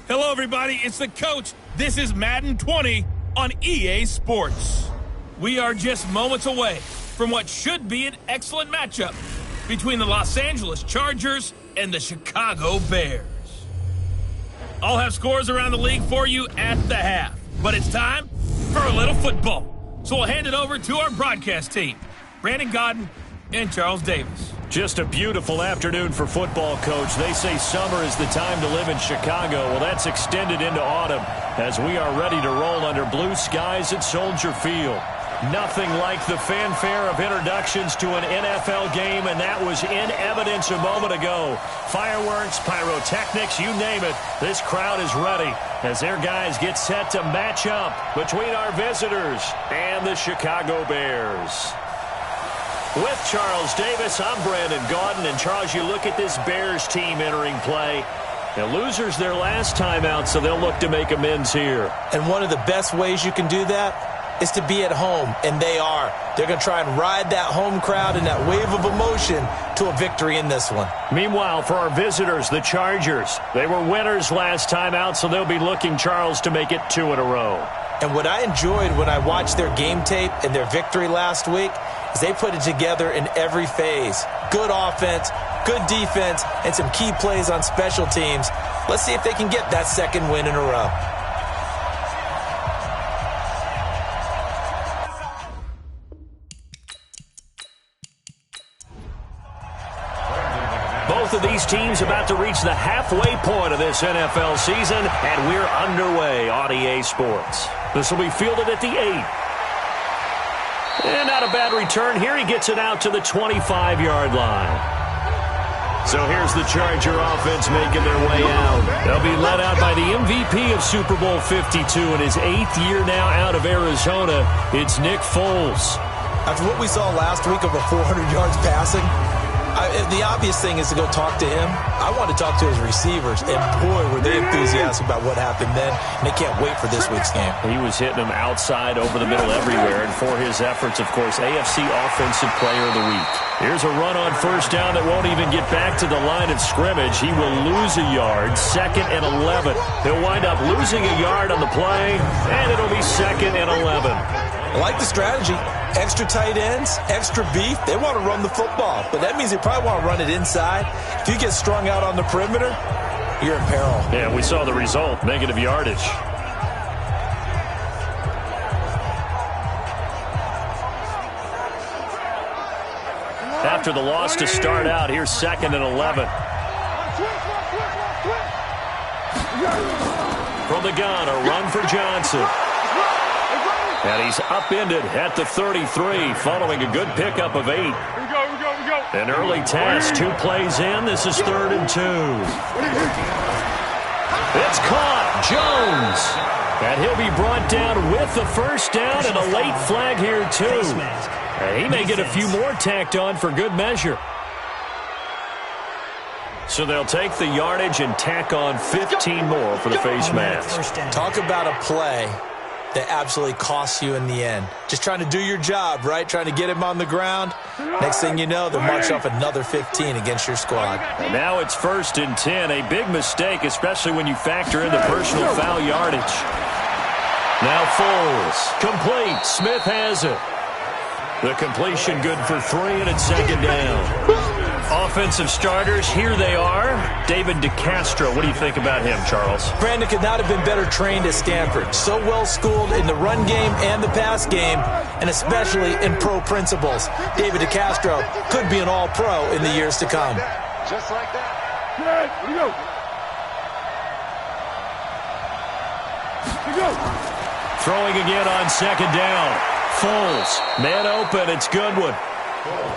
Hello, everybody. It's the coach. This is Madden 20 on EA Sports. We are just moments away from what should be an excellent matchup between the Los Angeles Chargers and the Chicago Bears. I'll have scores around the league for you at the half, but it's time for a little football. So we'll hand it over to our broadcast team, Brandon Godden and Charles Davis. Just a beautiful afternoon for football, Coach. They say summer is the time to live in Chicago. Well, that's extended into autumn as we are ready to roll under blue skies at Soldier Field. Nothing like the fanfare of introductions to an NFL game, and that was in evidence a moment ago. Fireworks, pyrotechnics, you name it. This crowd is ready as their guys get set to match up between our visitors and the Chicago Bears. With Charles Davis, I'm Brandon Gaudin. And Charles, you look at this Bears team entering play. The losers their last time out, so they'll look to make amends here. And one of the best ways you can do that is to be at home, and they are. They're going to try and ride that home crowd and that wave of emotion to a victory in this one. Meanwhile, for our visitors, the Chargers, they were winners last time out, so they'll be looking, Charles, to make it 2 in a row. And what I enjoyed when I watched their game tape and their victory last week is they put it together in every phase. Good offense, good defense, and some key plays on special teams. Let's see if they can get that second win in a row. Both of these teams about to reach the halfway point of this NFL season, and we're underway on EA Sports. This will be fielded at the 8. And not a bad return here. He gets it out to the 25-yard line. So here's the Charger offense making their way out. They'll be led out by the MVP of Super Bowl 52 in his 8th year now out of Arizona. It's Nick Foles. After what we saw last week, over 400 yards passing, the obvious thing is to go talk to him. I want to talk to his receivers, and boy, were they enthusiastic about what happened then, and they can't wait for this week's game. He was hitting them outside, over the middle, everywhere, and for his efforts, of course, AFC Offensive Player of the Week. Here's a run on first down that won't even get back to the line of scrimmage. He will lose a yard, 2nd and 11. He'll wind up losing a yard on the play, and it'll be 2nd and 11. I like the strategy. Extra tight ends, extra beef. They want to run the football, but that means they probably want to run it inside. If you get strung out on the perimeter, you're in peril. Yeah, we saw the result, negative yardage. After the loss to start out, here's 2nd and 11. From the gun, a run for Johnson. And he's upended at the 33, following a good pickup of 8. An early task, 2 plays in. This is 3rd and 2. It's caught. Jones. And he'll be brought down with the first down and a late flag here, too. And he may get a few more tacked on for good measure. So they'll take the yardage and tack on 15 more for the face mask. Talk about a play that absolutely costs you in the end. Just trying to do your job, right? Trying to get him on the ground. Next thing you know, they'll march off another 15 against your squad. And now it's 1st and 10. A big mistake, especially when you factor in the personal foul yardage. Now Foles. Complete. Smith has it. The completion good for 3, and it's 2nd down. Offensive starters, here they are. David DeCastro, what do you think about him, Charles? Brandon could not have been better trained at Stanford. So well schooled in the run game and the pass game, and especially in pro principles. David DeCastro could be an all-pro in the years to come. Just like that. Here we go. Here we go. Throwing again on 2nd down. Foles, man open, it's Goodwin.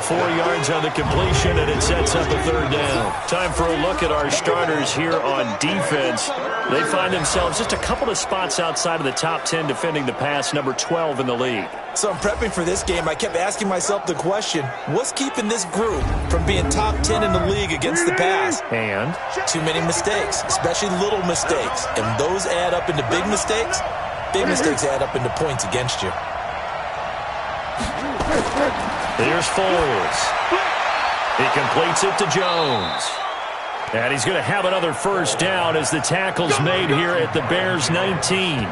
4 yards on the completion, and it sets up a 3rd down. Time for a look at our starters here on defense. They find themselves just a couple of spots outside of the top 10 defending the pass, number 12 in the league. So I'm prepping for this game. I kept asking myself the question, what's keeping this group from being top 10 in the league against the pass? And? Too many mistakes, especially little mistakes. And those add up into big mistakes. Big mistakes add up into points against you. Here's Foles. He completes it to Jones. And he's going to have another first down as the tackle's made here at the Bears 19.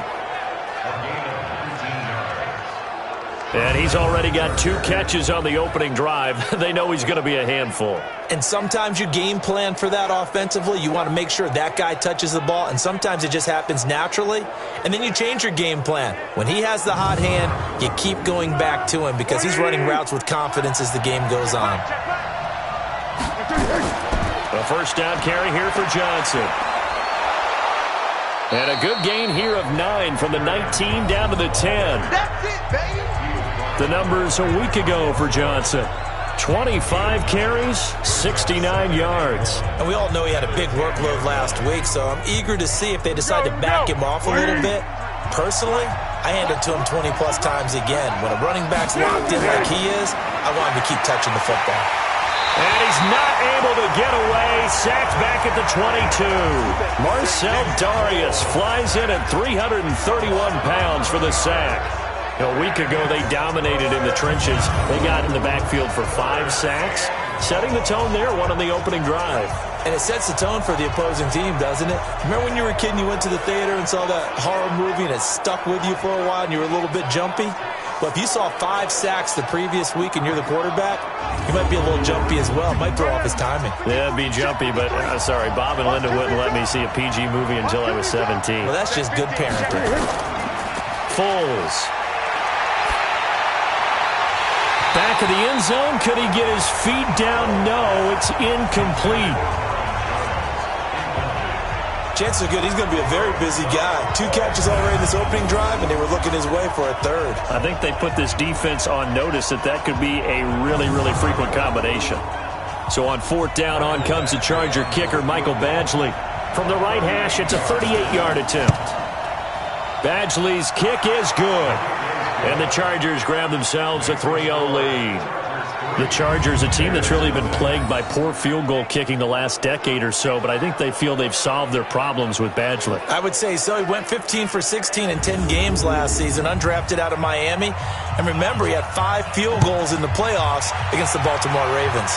And he's already got 2 catches on the opening drive. They know he's going to be a handful. And sometimes you game plan for that offensively. You want to make sure that guy touches the ball, and sometimes it just happens naturally. And then you change your game plan. When he has the hot hand, you keep going back to him because he's running routes with confidence as the game goes on. A first down carry here for Johnson. And a good gain here of 9 from the 19 down to the 10. That's it, baby. The numbers a week ago for Johnson. 25 carries, 69 yards. And we all know he had a big workload last week, so I'm eager to see if they decide to back him off a little bit. Personally, I hand it to him 20-plus times again. When a running back's locked in like he is, I want him to keep touching the football. And he's not able to get away. Sacked back at the 22. Marcel Darius flies in at 331 pounds for the sack. A week ago, they dominated in the trenches. They got in the backfield for 5 sacks, setting the tone there, one on the opening drive. And it sets the tone for the opposing team, doesn't it? Remember when you were a kid and you went to the theater and saw that horror movie and it stuck with you for a while and you were a little bit jumpy? Well, if you saw 5 sacks the previous week and you're the quarterback, you might be a little jumpy as well. It might throw off his timing. Yeah, it'd be jumpy, but sorry, Bob and Linda wouldn't let me see a PG movie until I was 17. Well, that's just good parenting. Foles. Back of the end zone. Could he get his feet down? No, it's incomplete. Chances are good he's going to be a very busy guy. 2 catches already in this opening drive, and they were looking his way for a 3rd. I think they put this defense on notice that could be a really, really frequent combination. So on 4th down, on comes the Charger kicker, Michael Badgley. From the right hash, it's a 38-yard attempt. Badgley's kick is good. And the Chargers grab themselves a 3-0 lead. The Chargers, a team that's really been plagued by poor field goal kicking the last decade or so, but I think they feel they've solved their problems with Badgley. I would say so. He went 15 for 16 in 10 games last season, undrafted out of Miami. And remember, he had 5 field goals in the playoffs against the Baltimore Ravens.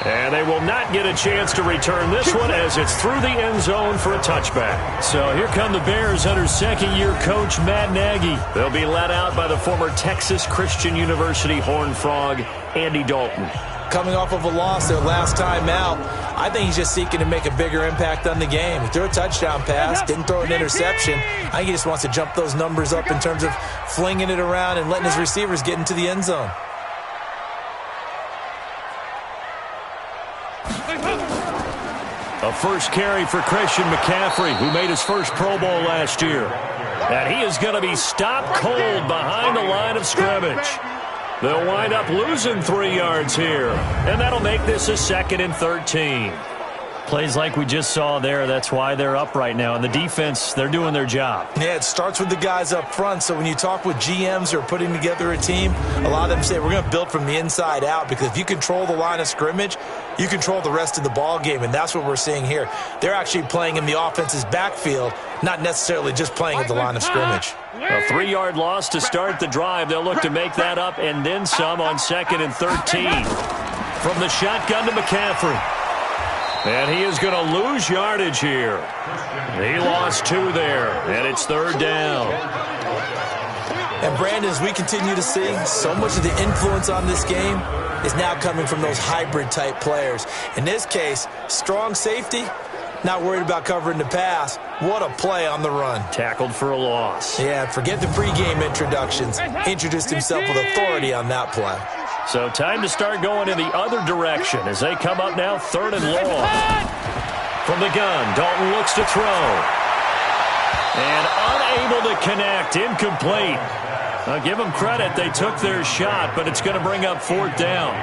And they will not get a chance to return this one as it's through the end zone for a touchback. So here come the Bears under second-year coach Matt Nagy. They'll be led out by the former Texas Christian University Horned Frog, Andy Dalton. Coming off of a loss their last time out, I think he's just seeking to make a bigger impact on the game. He threw a touchdown pass, didn't throw an interception. I think he just wants to jump those numbers up in terms of flinging it around and letting his receivers get into the end zone. A first carry for Christian McCaffrey, who made his first Pro Bowl last year. And he is going to be stopped cold behind the line of scrimmage. They'll wind up losing 3 yards here. And that'll make this a 2nd and 13. Plays like we just saw there, that's why they're up right now. And the defense, they're doing their job. Yeah, it starts with the guys up front. So when you talk with GMs who are putting together a team, a lot of them say we're going to build from the inside out, because if you control the line of scrimmage, you control the rest of the ball game, and that's what we're seeing here. They're actually playing in the offense's backfield, not necessarily just playing at the line of scrimmage. A 3-yard loss to start the drive. They'll look to make that up and then some on 2nd and 13. From the shotgun to McCaffrey. And he is going to lose yardage here. He lost 2 there, and it's 3rd down. And Brandon, as we continue to see, so much of the influence on this game is now coming from those hybrid-type players. In this case, strong safety, not worried about covering the pass. What a play on the run. Tackled for a loss. Yeah, forget the pregame introductions. Introduced himself with authority on that play. So time to start going in the other direction as they come up now 3rd and long. From the gun, Dalton looks to throw. And unable to connect, incomplete. I'll give them credit, they took their shot, but it's going to bring up 4th down.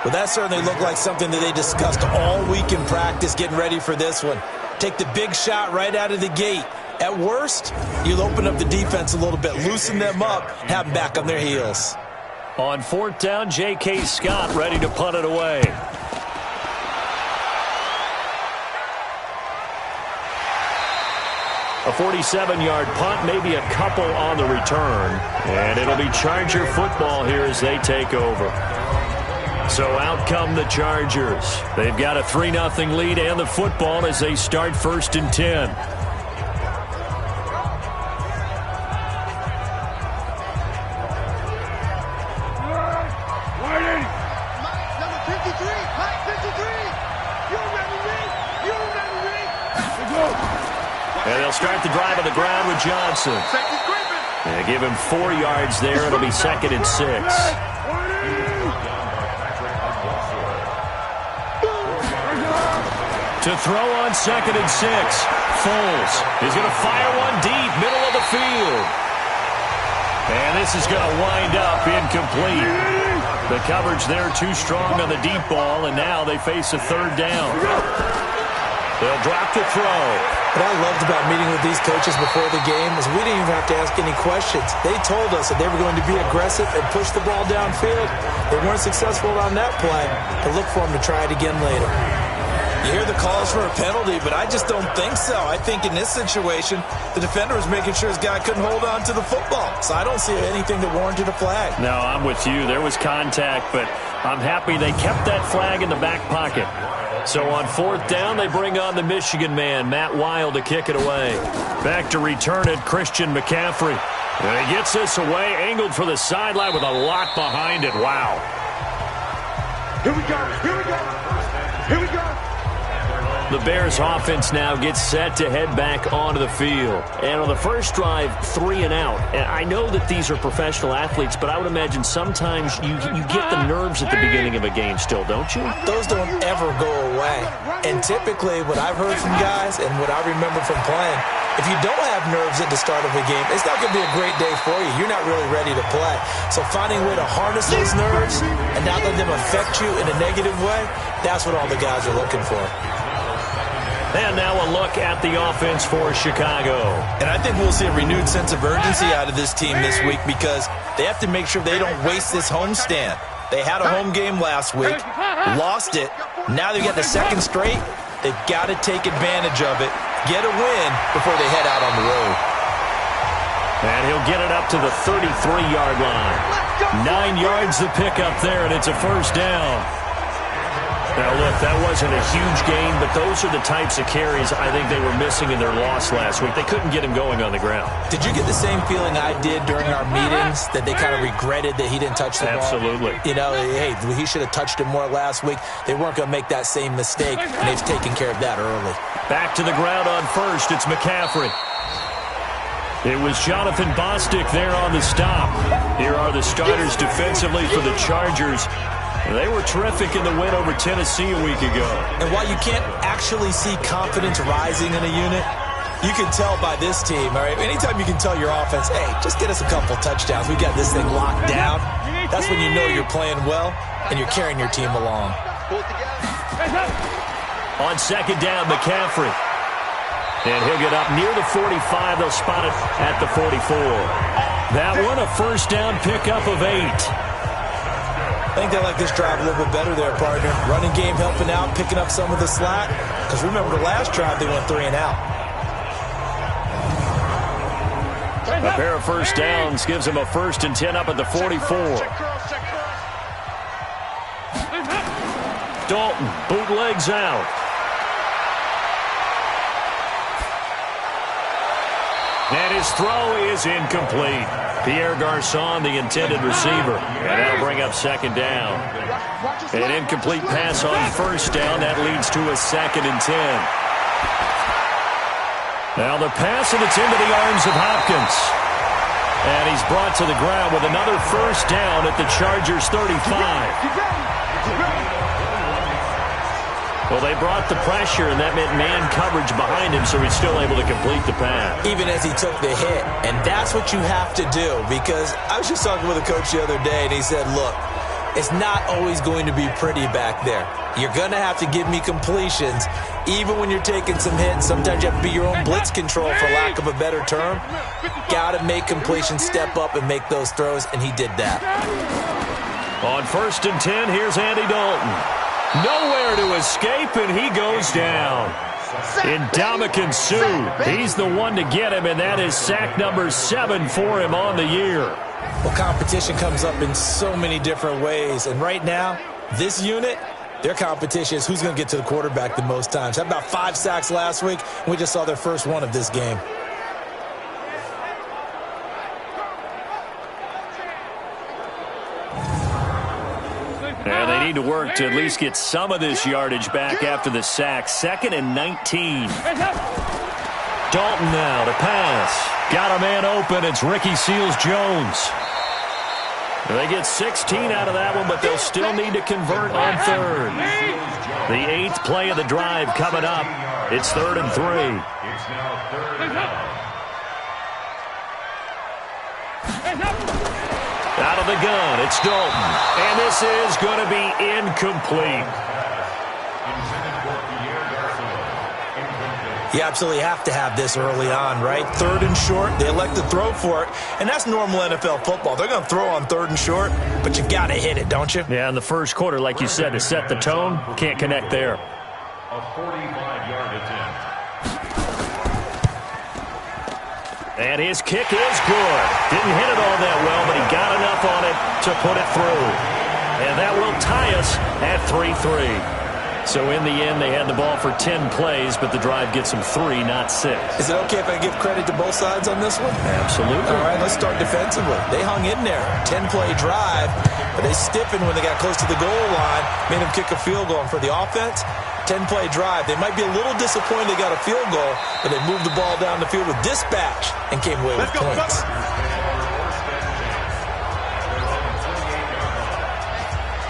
Well, that certainly looked like something that they discussed all week in practice getting ready for this one. Take the big shot right out of the gate. At worst, you'll open up the defense a little bit, loosen them up, have them back on their heels. On 4th down, J.K. Scott ready to punt it away. A 47-yard punt, maybe a couple on the return. And it'll be Charger football here as they take over. So out come the Chargers. They've got a 3-0 lead and the football as they start 1st and 10. And they'll start the drive on the ground with Johnson. They give him 4 yards there. It'll be 2nd and 6. To throw on 2nd and 6. Foles is going to fire one deep, middle of the field. And this is going to wind up incomplete. The coverage there too strong on the deep ball, and now they face a 3rd down. They'll drop the throw. What I loved about meeting with these coaches before the game is we didn't even have to ask any questions. They told us that they were going to be aggressive and push the ball downfield. They weren't successful on that play, but look for them to try it again later. You hear the calls for a penalty, but I just don't think so. I think in this situation, the defender was making sure his guy couldn't hold on to the football. So I don't see anything that warranted a flag. No, I'm with you. There was contact, but I'm happy they kept that flag in the back pocket. So on 4th down, they bring on the Michigan man, Matt Wild, to kick it away. Back to return it, Christian McCaffrey. And he gets this away, angled for the sideline with a lot behind it. Wow. Here we go. Here we go. Here we go. The Bears offense now gets set to head back onto the field. And on the first drive, 3 and out. And I know that these are professional athletes, but I would imagine sometimes you get the nerves at the beginning of a game still, don't you? Those don't ever go away. And typically what I've heard from guys and what I remember from playing, if you don't have nerves at the start of a game, it's not going to be a great day for you. You're not really ready to play. So finding a way to harness those nerves and not let them affect you in a negative way, that's what all the guys are looking for. And now a look at the offense for Chicago. And I think we'll see a renewed sense of urgency out of this team this week because they have to make sure they don't waste this homestand. They had a home game last week, lost it. Now they've got the 2nd straight. They've got to take advantage of it, get a win before they head out on the road. And he'll get it up to the 33-yard line. 9 yards to pick up there, and it's a 1st down. Now, look, that wasn't a huge gain, but those are the types of carries I think they were missing in their loss last week. They couldn't get him going on the ground. Did you get the same feeling I did during our meetings, that they kind of regretted that he didn't touch the ball? Absolutely. You know, hey, he should have touched it more last week. They weren't going to make that same mistake, and they've taken care of that early. Back to the ground on 1st. It's McCaffrey. It was Jonathan Bostic there on the stop. Here are the starters defensively for the Chargers. They were terrific in the win over Tennessee a week ago. And while you can't actually see confidence rising in a unit, you can tell by this team, all right? Anytime you can tell your offense, hey, just get us a couple touchdowns. We got this thing locked down. That's when you know you're playing well and you're carrying your team along. On 2nd down, McCaffrey. And he'll get up near the 45. They'll spot it at the 44. That one, a 1st down pickup of 8. I think they like this drive a little bit better there, partner. Running game helping out, picking up some of the slack. Because remember, the last drive they went 3 and out. A pair of 1st downs gives him a 1st and 10 up at the 44. Dalton bootlegs out. And his throw is incomplete. Pierre Garçon, the intended receiver. And that'll bring up 2nd down. An incomplete pass on 1st down. That leads to a 2nd and 10. Now the pass, and it's into the arms of Hopkins. And he's brought to the ground with another 1st down at the Chargers' 35. Well, they brought the pressure, and that meant man coverage behind him, so he's still able to complete the pass. Even as he took the hit. And that's what you have to do, because I was just talking with a coach the other day, and he said, look, it's not always going to be pretty back there. You're going to have to give me completions, even when you're taking some hits. Sometimes you have to be your own blitz control, for lack of a better term. Got to make completions, step up, and make those throws, and he did that. On 1st and 10, here's Andy Dalton. Nowhere to escape, and he goes down. Ndamukong Suh, he's the one to get him, and that is sack number 7 for him on the year. Well, competition comes up in so many different ways, and right now, This unit, their competition is who's going to get to the quarterback the most times. Had about 5 sacks last week, and we just saw their first one of this game. And they need to work to at least get some of this yardage back after the sack. 2nd and 19. Dalton now to pass. Got a man open. It's Ricky Seals-Jones. They get 16 out of that one, but they'll still need to convert on 3rd. The 8th play of the drive coming up. It's 3rd and 3. Out of the gun, it's Dalton. And this is going to be incomplete. You absolutely have to have this early on, right? 3rd and short, they elect to throw for it. And that's normal NFL football. They're going to throw on 3rd and short, but you got to hit it, don't you? Yeah, in the first quarter, like you said, to set the tone, can't connect there. A 45-yard attempt. And his kick is good. Didn't hit it all that well, but he got enough on it to put it through. And that will tie us at 3-3. So in the end, they had the ball for 10 plays, but the drive gets them 3, not 6. Is it okay if I give credit to both sides on this one? Absolutely. All right, let's start defensively. They hung in there. 10-play drive, but they stiffened when they got close to the goal line, made them kick a field goal. And for the offense, 10-play drive. They might be a little disappointed they got a field goal, but they moved the ball down the field with dispatch and came away with points.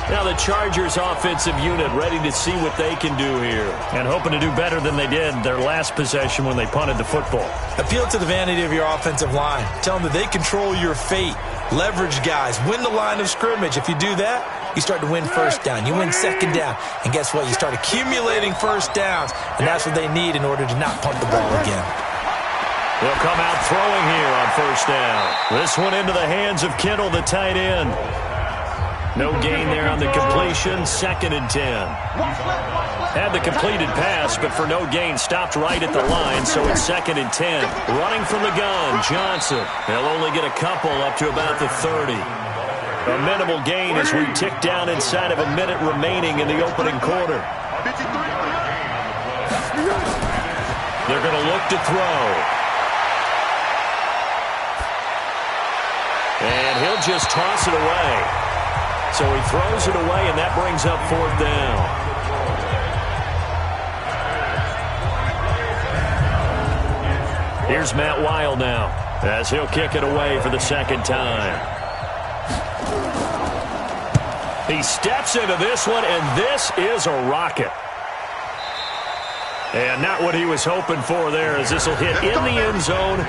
Now the Chargers offensive unit ready to see what they can do here and hoping to do better than they did their last possession when they punted the football. Appeal to the vanity of your offensive line. Tell them that they control your fate. Leverage guys. Win the line of scrimmage. If you do that, you start to win first down. You win second down. And guess what? You start accumulating first downs. And that's what they need in order to not punt the ball again. They'll come out throwing here on first down. This one into the hands of Kittle, the tight end. No gain there on the completion. 2nd and 10. Had the completed pass, but for no gain, stopped right at the line, so it's 2nd and 10. Running from the gun, Johnson. They'll only get a couple up to about the 30. A minimal gain as we tick down inside of a minute remaining in the opening quarter. They're going to look to throw. And he'll just toss it away. So he throws it away, and that brings up 4th down. Here's Matt Weil now, as he'll kick it away for the 2nd time. He steps into this one, and this is a rocket. And not what he was hoping for there, as this will hit in the end zone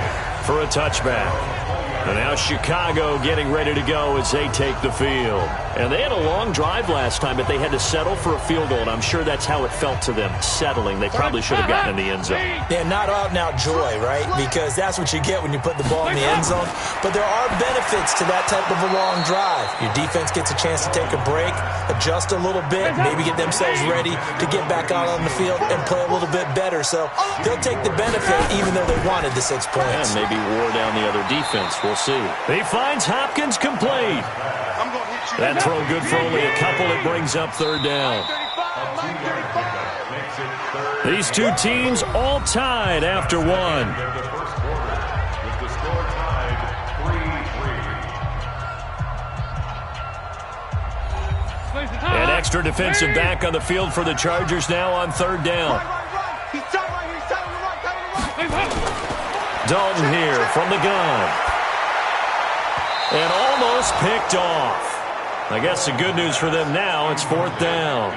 for a touchback. And now Chicago getting ready to go as they take the field. And they had a long drive last time, but they had to settle for a field goal, and I'm sure that's how it felt to them, settling. They probably should have gotten in the end zone. Yeah, not out-and-out joy, right? Because that's what you get when you put the ball in the end zone. But there are benefits to that type of a long drive. Your defense gets a chance to take a break, adjust a little bit, maybe get themselves ready to get back out on the field and play a little bit better. So they'll take the benefit even though they wanted the 6 points. And maybe wore down the other defense. We'll see. He finds Hopkins complete. That throw good for only a couple. It brings up 3rd down. These two teams all tied after one. An extra defensive back on the field for the Chargers now on 3rd down. Dalton here from the gun. And almost picked off. I guess the good news for them now, it's 4th down.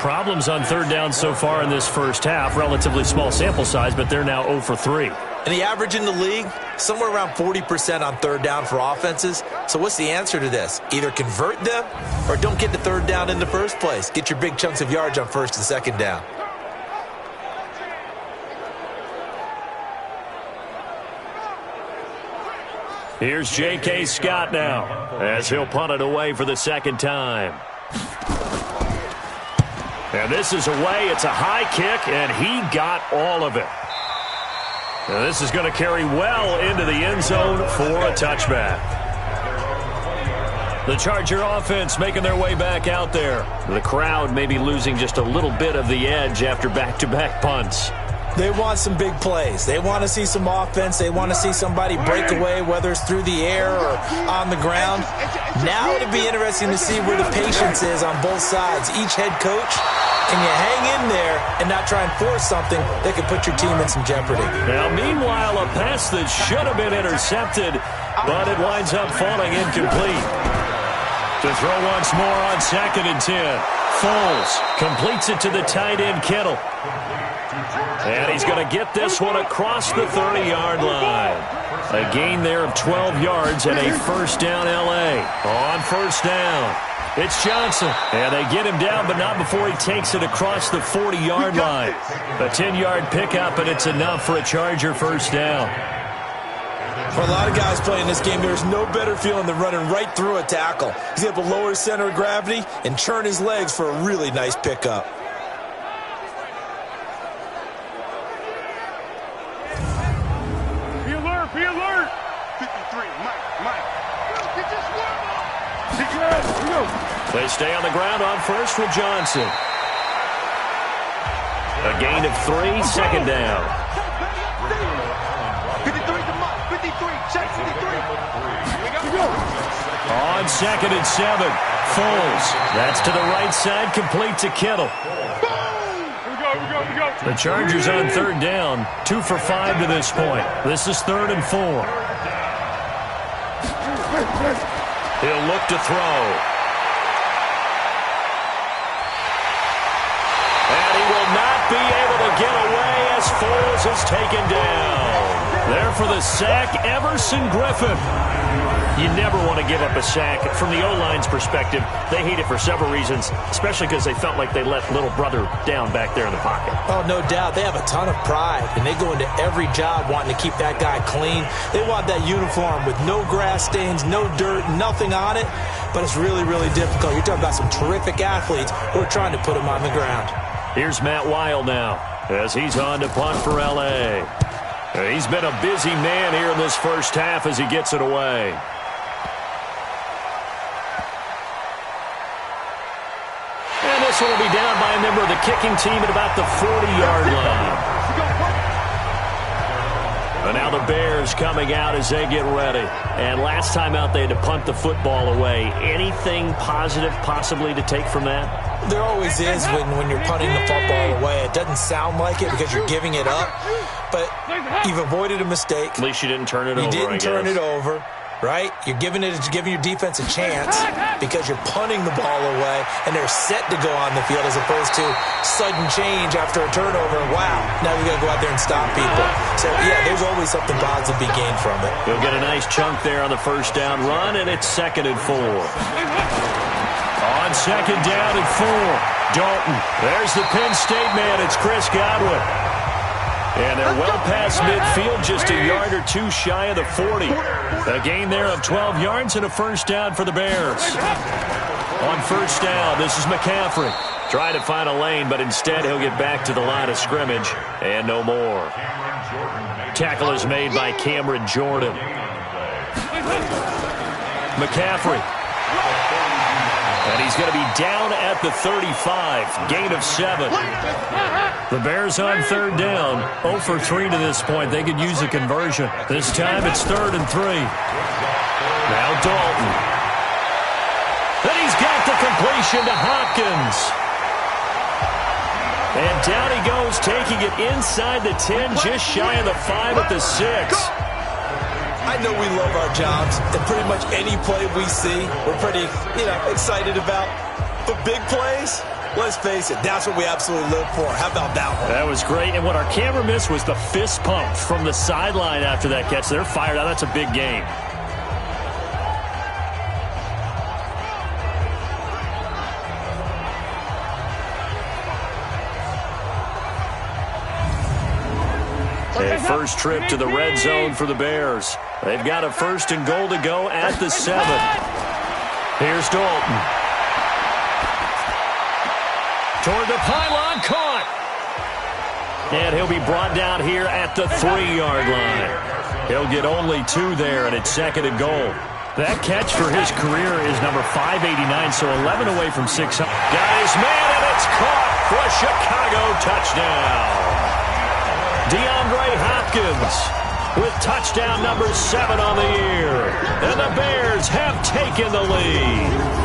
Problems on 3rd down so far in this first half. Relatively small sample size, but they're now 0 for 3. And the average in the league, somewhere around 40% on 3rd down for offenses. So what's the answer to this? Either convert them or don't get the 3rd down in the first place. Get your big chunks of yards on 1st and 2nd down. Here's J.K. Scott now, as he'll punt it away for the 2nd time. And this is away. It's a high kick, and he got all of it. And this is going to carry well into the end zone for a touchback. The Charger offense making their way back out there. The crowd may be losing just a little bit of the edge after back-to-back punts. They want some big plays. They want to see some offense. They want to see somebody break away, whether it's through the air or on the ground. Now it'll be interesting to see where the patience is on both sides. Each head coach, can you hang in there and not try and force something that could put your team in some jeopardy? Now, meanwhile, a pass that should have been intercepted, but it winds up falling incomplete. To throw once more on 2nd and 10. Foles completes it to the tight end, Kittle. And he's going to get this one across the 30-yard line. A gain there of 12 yards and a first down L.A. On first down, it's Johnson. And they get him down, but not before he takes it across the 40-yard line. A 10-yard pickup, and it's enough for a Charger first down. For a lot of guys playing this game, there's no better feeling than running right through a tackle. He's able to lower his center of gravity and turn his legs for a really nice pickup. Be alert, be alert. 53, Mike. Get this one. Here we go. They stay on the ground on first with Johnson. A gain of 3, second down. 53 to Mike. 53, check 53. Here we go. On 2nd and 7, Foles. That's to the right side, complete to Kittle. Here we go. The Chargers on 3rd down, 2 for 5 to this point. This is 3rd and 4. He'll look to throw. And he will not be able to get away as Foles is taken down. There for the sack, Everson Griffin. You never want to give up a sack. From the O-line's perspective, they hate it for several reasons, especially because they felt like they let little brother down back there in the pocket. Oh, no doubt. They have a ton of pride, and they go into every job wanting to keep that guy clean. They want that uniform with no grass stains, no dirt, nothing on it, but it's really, really difficult. You're talking about some terrific athletes who are trying to put him on the ground. Here's Matt Weil now as he's on to punt for L.A. He's been a busy man here in this first half as he gets it away. And this one will be down by a member of the kicking team at about the 40-yard line. And now the Bears coming out as they get ready. And last time out they had to punt the football away. Anything positive possibly to take from that? There always is when you're punting the football away. It doesn't sound like it because you're giving it up, but you've avoided a mistake. At least you didn't turn it over, You didn't turn it over, right? You're giving your defense a chance because you're punting the ball away, and they're set to go on the field as opposed to sudden change after a turnover. Wow, now we got to go out there and stop people. So, yeah, there's always something positive to be gained from it. He'll get a nice chunk there on the first down run, and it's 2nd and 4. On 2nd down and 4, Dalton. There's the Penn State man. It's Chris Godwin. And they're well past midfield, just a yard or two shy of the 40. A gain there of 12 yards and a first down for the Bears. On first down, this is McCaffrey. Trying to find a lane, but instead he'll get back to the line of scrimmage. And no more. Tackle is made by Cameron Jordan. McCaffrey. And he's going to be down at the 35. Gain of 7. The Bears on 3rd down. 0 for 3 to this point. They could use a conversion. This time it's 3rd and 3. Now Dalton. And he's got the completion to Hopkins. And down he goes, taking it inside the 10, just shy of the 5 at the 6. I know we love our jobs, and pretty much any play we see, we're pretty, excited about. But big plays, let's face it, that's what we absolutely live for. How about that one? That was great, and what our camera missed was the fist pump from the sideline after that catch. They're fired out. That's a big game. A first trip to the red zone for the Bears. They've got a 1st and goal to go at the 7. Here's Dalton. Toward the pylon, caught. And he'll be brought down here at the 3-yard line. He'll get only 2 there, and it's 2nd and goal. That catch for his career is number 589, so 11 away from 600. Got his man, and it's caught for a Chicago touchdown. DeAndre Hopkins with touchdown number 7 on the year. And the Bears have taken the lead.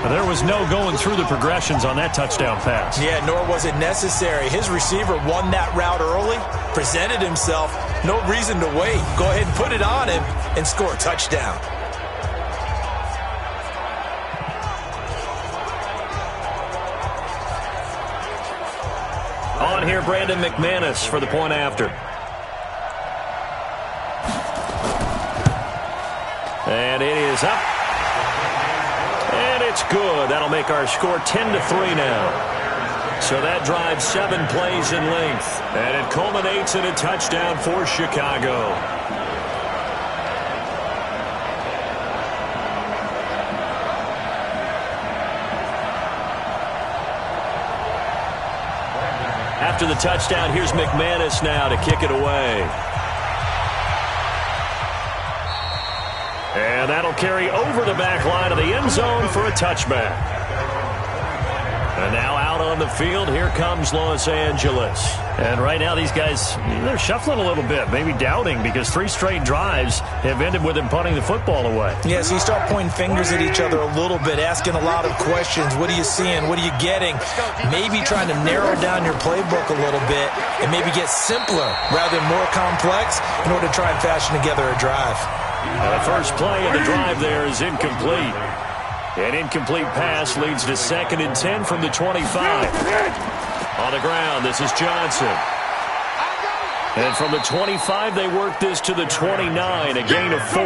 There was no going through the progressions on that touchdown pass. Yeah, nor was it necessary. His receiver won that route early, presented himself, no reason to wait. Go ahead and put it on him and score a touchdown. On here, Brandon McManus for the point after. And it is up. And it's good. That'll make our score 10-3 now. So that drives 7 plays in length. And it culminates in a touchdown for Chicago. After the touchdown, here's McManus now to kick it away. And that'll carry over the back line of the end zone for a touchback. And now out on the field, here comes Los Angeles. And right now these guys, they're shuffling a little bit, maybe doubting, because 3 straight drives have ended with them punting the football away. Yeah, so you start pointing fingers at each other a little bit, asking a lot of questions. What are you seeing? What are you getting? Maybe trying to narrow down your playbook a little bit and maybe get simpler rather than more complex in order to try and fashion together a drive. The first play of the drive there is incomplete. An incomplete pass leads to 2nd and 10 from the 25. On the ground, this is Johnson. And from the 25, they work this to the 29, a gain of 4.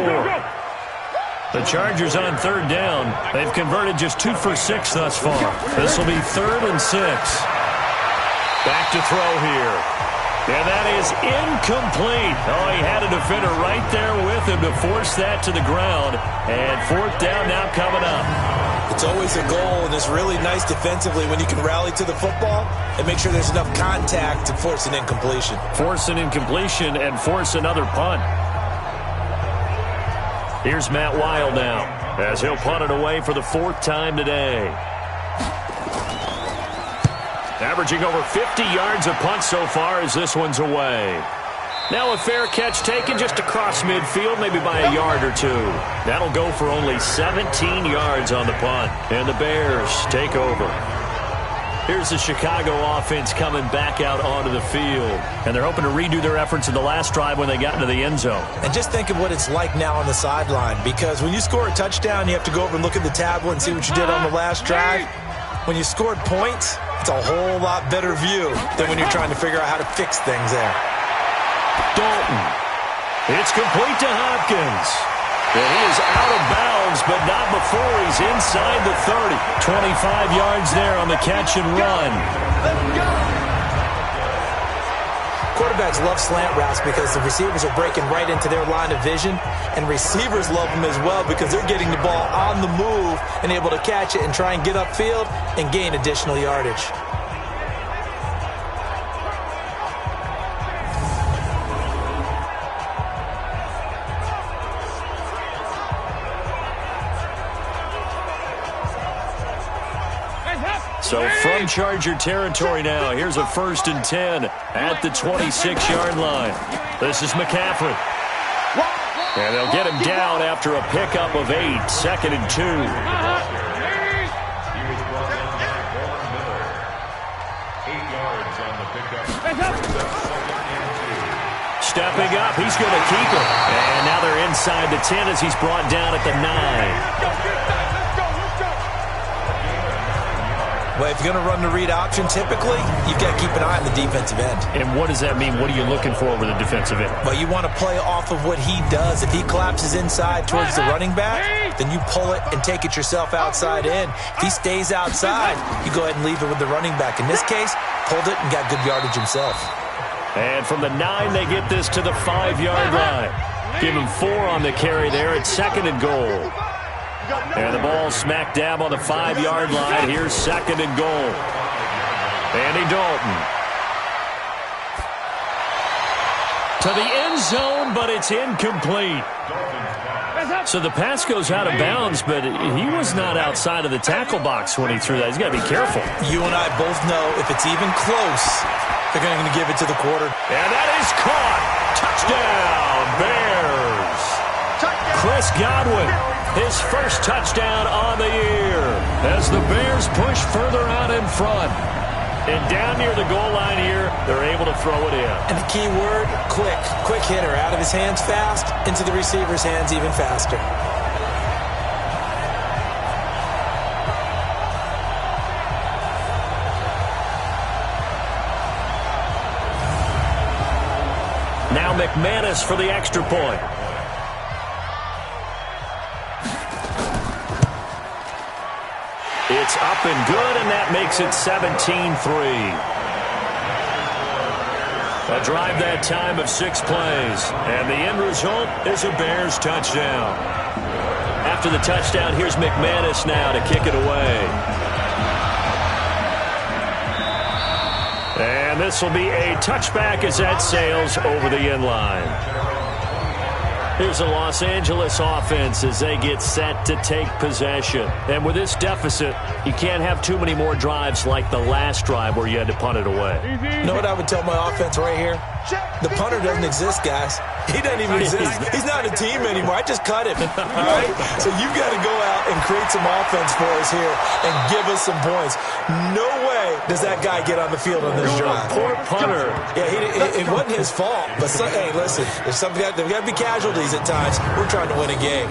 The Chargers on 3rd down. They've converted just 2 for 6 thus far. This will be 3rd and 6. Back to throw here. And that is incomplete. Oh, he had a defender right there with him to force that to the ground. And 4th down now coming up. It's always a goal, and it's really nice defensively when you can rally to the football and make sure there's enough contact to force an incompletion. Force an incompletion and force another punt. Here's Matt Wild now as he'll punt it away for the 4th time today. Averaging over 50 yards a punt so far as this one's away. Now a fair catch taken just across midfield, maybe by a yard or 2. That'll go for only 17 yards on the punt. And the Bears take over. Here's the Chicago offense coming back out onto the field. And they're hoping to redo their efforts in the last drive when they got into the end zone. And just think of what it's like now on the sideline. Because when you score a touchdown, you have to go over and look at the tablet and see what you did on the last drive. When you scored points, it's a whole lot better view than when you're trying to figure out how to fix things there. Dalton. It's complete to Hopkins. And he is out of bounds, but not before he's inside the 30. 25 yards there on the catch and run. Let's go. Quarterbacks love slant routes because the receivers are breaking right into their line of vision, and receivers love them as well because they're getting the ball on the move and able to catch it and try and get upfield and gain additional yardage. So from Charger territory now, here's a 1st and 10 at the 26-yard line. This is McCaffrey. And they'll get him down after a pickup of 8, 2nd and 2. Stepping up, he's going to keep it. And now they're inside the 10 as he's brought down at the 9. Well, if you're going to run the read option, typically, you've got to keep an eye on the defensive end. And what does that mean? What are you looking for with the defensive end? Well, you want to play off of what he does. If he collapses inside towards the running back, then you pull it and take it yourself outside in. If he stays outside, you go ahead and leave it with the running back. In this case, pulled it and got good yardage himself. And from the 9, they get this to the 5-yard line. Give him 4 on the carry there. It's 2nd and goal. And the ball smack dab on the 5-yard line. Here's 2nd and goal. Andy Dalton. To the end zone, but it's incomplete. So the pass goes out of bounds, but he was not outside of the tackle box when he threw that. He's got to be careful. You and I both know if it's even close, they're going to give it to the quarter. And that is caught. Touchdown, Bears. Chris Godwin, his first touchdown on the year as the Bears push further out in front. And down near the goal line here, they're able to throw it in. And the key word, quick. Quick hitter. Out of his hands fast, into the receiver's hands even faster. Now McManus for the extra point. It's up and good, and that makes it 17-3. A drive that time of 6 plays, and the end result is a Bears touchdown. After the touchdown, here's McManus now to kick it away. And this will be a touchback as that sails over the end line. Here's the Los Angeles offense as they get set to take possession. And with this deficit, you can't have too many more drives like the last drive where you had to punt it away. You know what I would tell my offense right here? The punter doesn't exist, guys. He doesn't even exist. He's not a team anymore. I just cut him. All right? So you've got to go out and create some offense for us here and give us some points. No way does that guy get on the field on this drive. Poor punter. Yeah, it wasn't his fault. But, hey, listen, there's got to be casualties at times. We're trying to win a game.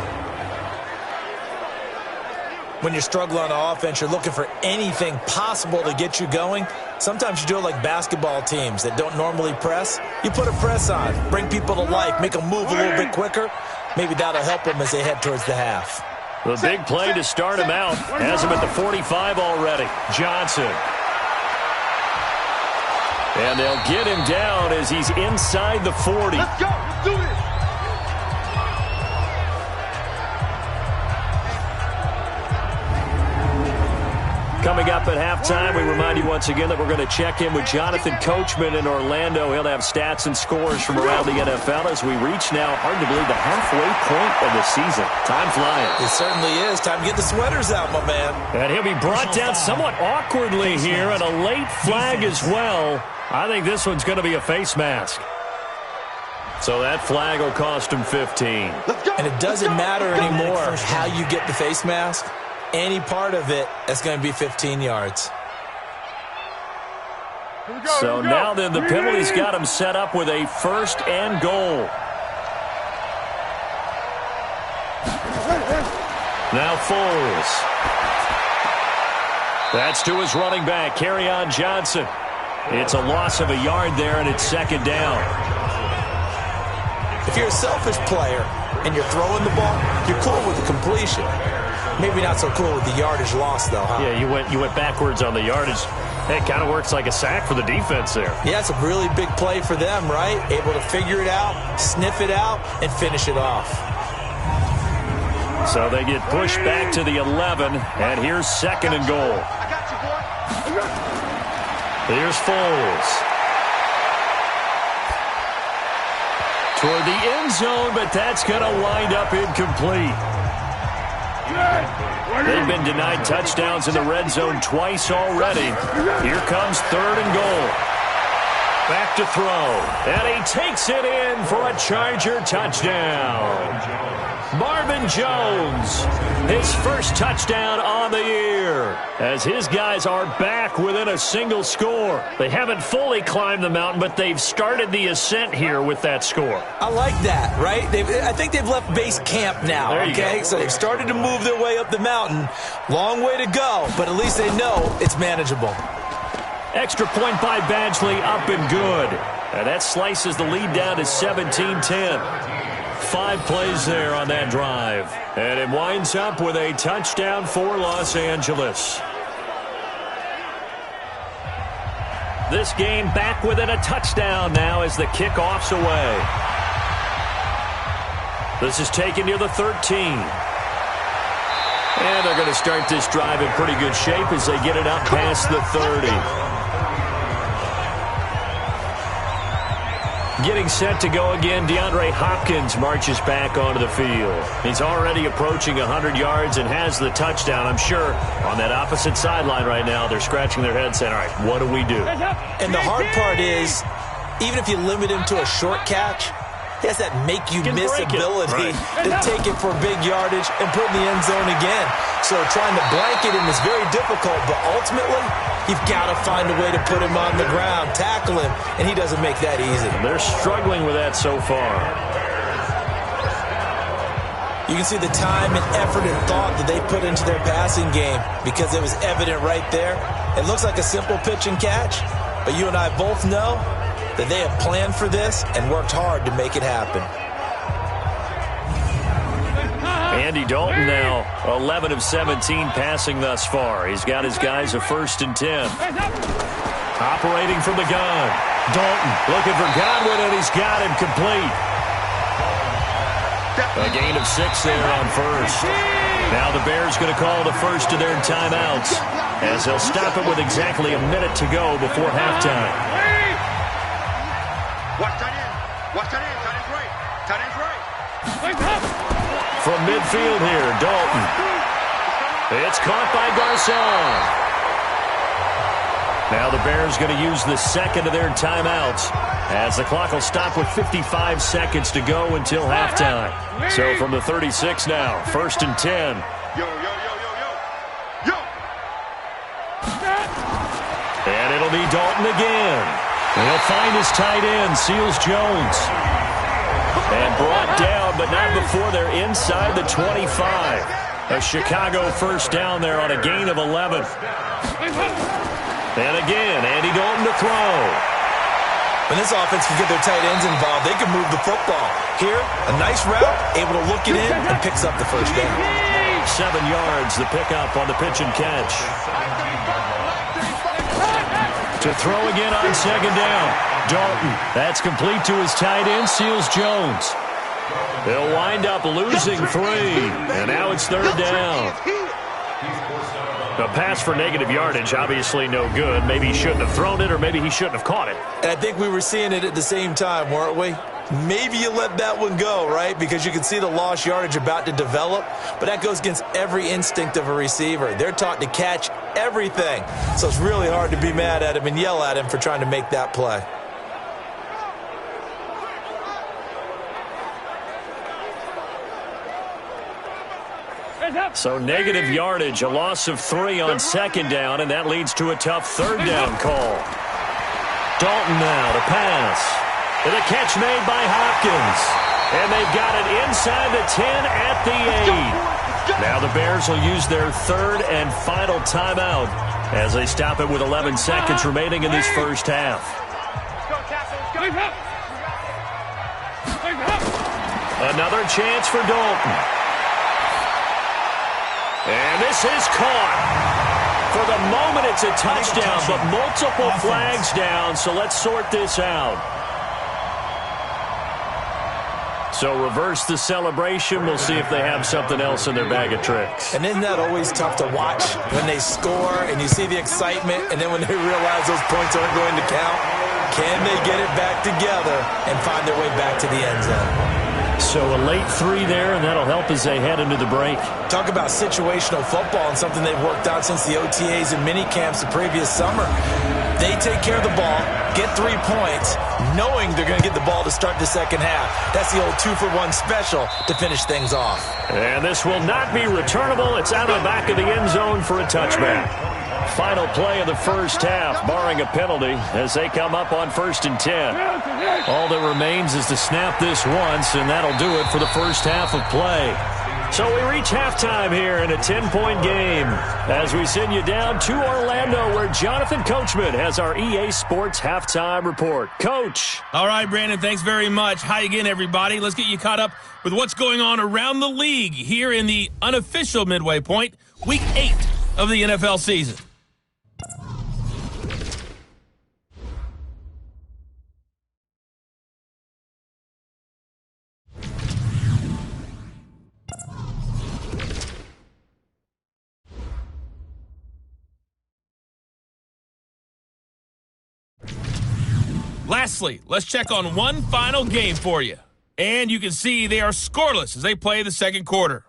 When you're struggling on offense, you're looking for anything possible to get you going. Sometimes you do it like basketball teams that don't normally press. You put a press on, bring people to life, make them move a little bit quicker. Maybe that'll help them as they head towards the half. The big play to start him out has him at the 45 already. Johnson. And they'll get him down as he's inside the 40. Let's go. Let's do this. Coming up at halftime, we remind you once again that we're going to check in with Jonathan Coachman in Orlando. He'll have stats and scores from around the NFL as we reach now, hard to believe, the halfway point of the season. Time flying. It certainly is. Time to get the sweaters out, my man. And he'll be brought down somewhat awkwardly here, and a late flag as well. I think this one's going to be a face mask. So that flag will cost him 15. And it doesn't matter anymore how you get the face mask. Any part of it, that's going to be 15 yards. So now then, the penalty's got him set up with a 1st and goal. Now Foles. That's to his running back, Kerryon Johnson. It's a loss of a yard there, and it's 2nd down. If you're a selfish player and you're throwing the ball, you're cool with the completion. Maybe not so cool with the yardage loss, though, huh? Yeah, you went backwards on the yardage. It kind of works like a sack for the defense there. Yeah, it's a really big play for them, right? Able to figure it out, sniff it out, and finish it off. So they get pushed back to the 11, and here's 2nd and goal. I got you, boy. Here's Foles. Toward the end zone, but that's going to wind up incomplete. They've been denied touchdowns in the red zone twice already. Here comes 3rd and goal. Back to throw. And he takes it in for a Charger touchdown. Marvin Jones, his first touchdown on the year, as his guys are back within a single score. They haven't fully climbed the mountain, but they've started the ascent here with that score. I like that, right? I think they've left base camp now, okay? So they've started to move their way up the mountain. Long way to go, but at least they know it's manageable. Extra point by Badgley, up and good. And that slices the lead down to 17-10. 5 plays there on that drive. And it winds up with a touchdown for Los Angeles. This game back within a touchdown now as the kickoff's away. This is taken near the 13. And they're going to start this drive in pretty good shape as they get it up past the 30. Getting set to go again, DeAndre Hopkins marches back onto the field. He's already approaching 100 yards and has the touchdown. I'm sure on that opposite sideline right now, they're scratching their heads saying, all right, what do we do? And the hard part is, even if you limit him to a short catch, he has that make-you-miss ability to take it for big yardage and put in the end zone again. So trying to blanket him is very difficult, but ultimately, you've got to find a way to put him on the ground, tackle him, and he doesn't make that easy. They're struggling with that so far. You can see the time and effort and thought that they put into their passing game because it was evident right there. It looks like a simple pitch and catch, but you and I both know that they have planned for this and worked hard to make it happen. Andy Dalton now 11 of 17 passing thus far. He's got his guys a 1st and 10. Operating from the gun. Dalton looking for Godwin, and he's got him complete. A gain of 6 there on 1st. Now the Bears going to call the first of their timeouts as they'll stop it with exactly a minute to go before halftime. Watch tight end. Watch tight end. Tight end's right. Tight end's right. From midfield here, Dalton. It's caught by Garcon. Now the Bears going to use the second of their timeouts as the clock will stop with 55 seconds to go until halftime. So from the 36 now, 1st and 10. Yo, yo, yo, yo, yo. Yo. And it'll be Dalton again. He'll find his tight end, Seals Jones. And brought down, but not before they're inside the 25. A Chicago first down there on a gain of 11. And again, Andy Dalton to throw. When this offense can get their tight ends involved, they can move the football. Here, a nice route, able to look it in, and picks up the first down. 7 yards, the pickup on the pitch and catch. To throw again on 2nd down. Dalton, that's complete to his tight end, Seals Jones. They'll wind up losing 3, and now it's 3rd down. A pass for negative yardage, obviously no good. Maybe he shouldn't have thrown it, or maybe he shouldn't have caught it. And I think we were seeing it at the same time, weren't we? Maybe you let that one go, right? Because you can see the lost yardage about to develop, but that goes against every instinct of a receiver. They're taught to catch everything, so it's really hard to be mad at him and yell at him for trying to make that play. So negative yardage, a loss of 3 on 2nd down, and that leads to a tough 3rd down call. Dalton now to pass. And a catch made by Hopkins. And they've got it inside the 10 at the 8. Now the Bears will use their 3rd and final timeout as they stop it with 11 seconds remaining in this first half. Another chance for Dalton. And this is caught. For the moment, it's a touchdown, but multiple flags down, so let's sort this out. So reverse the celebration. We'll see if they have something else in their bag of tricks. And isn't that always tough to watch when they score and you see the excitement, and then when they realize those points aren't going to count? Can they get it back together and find their way back to the end zone? So a late 3 there, and that'll help as they head into the break. Talk about situational football and something they've worked out since the OTAs and mini camps the previous summer. They take care of the ball, get 3 points, knowing they're going to get the ball to start the second half. That's the old 2-for-1 special to finish things off. And this will not be returnable. It's out of the back of the end zone for a touchback. Final play of the first half, barring a penalty, as they come up on 1st and 10. All that remains is to snap this once, and that'll do it for the first half of play. So we reach halftime here in a 10-point game as we send you down to Orlando, where Jonathan Coachman has our EA Sports halftime report. Coach. All right, Brandon, thanks very much. Hi again, everybody. Let's get you caught up with what's going on around the league here in the unofficial midway point, Week 8 of the NFL season. Lastly, let's check on one final game for you. And you can see they are scoreless as they play the second quarter.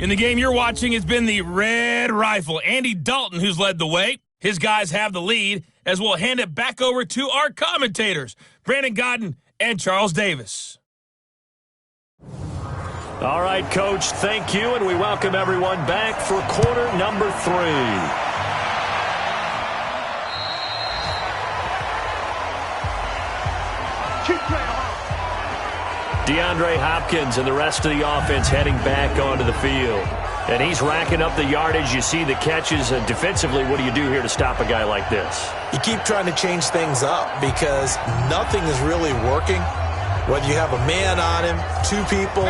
In the game you're watching, it's been the Red Rifle, Andy Dalton, who's led the way. His guys have the lead, as we'll hand it back over to our commentators, Brandon Godden and Charles Davis. All right, Coach, thank you, and we welcome everyone back for quarter number 3. DeAndre Hopkins and the rest of the offense heading back onto the field. And he's racking up the yardage. You see the catches. And defensively, what do you do here to stop a guy like this? You keep trying to change things up because nothing is really working. Whether you have a man on him, 2 people,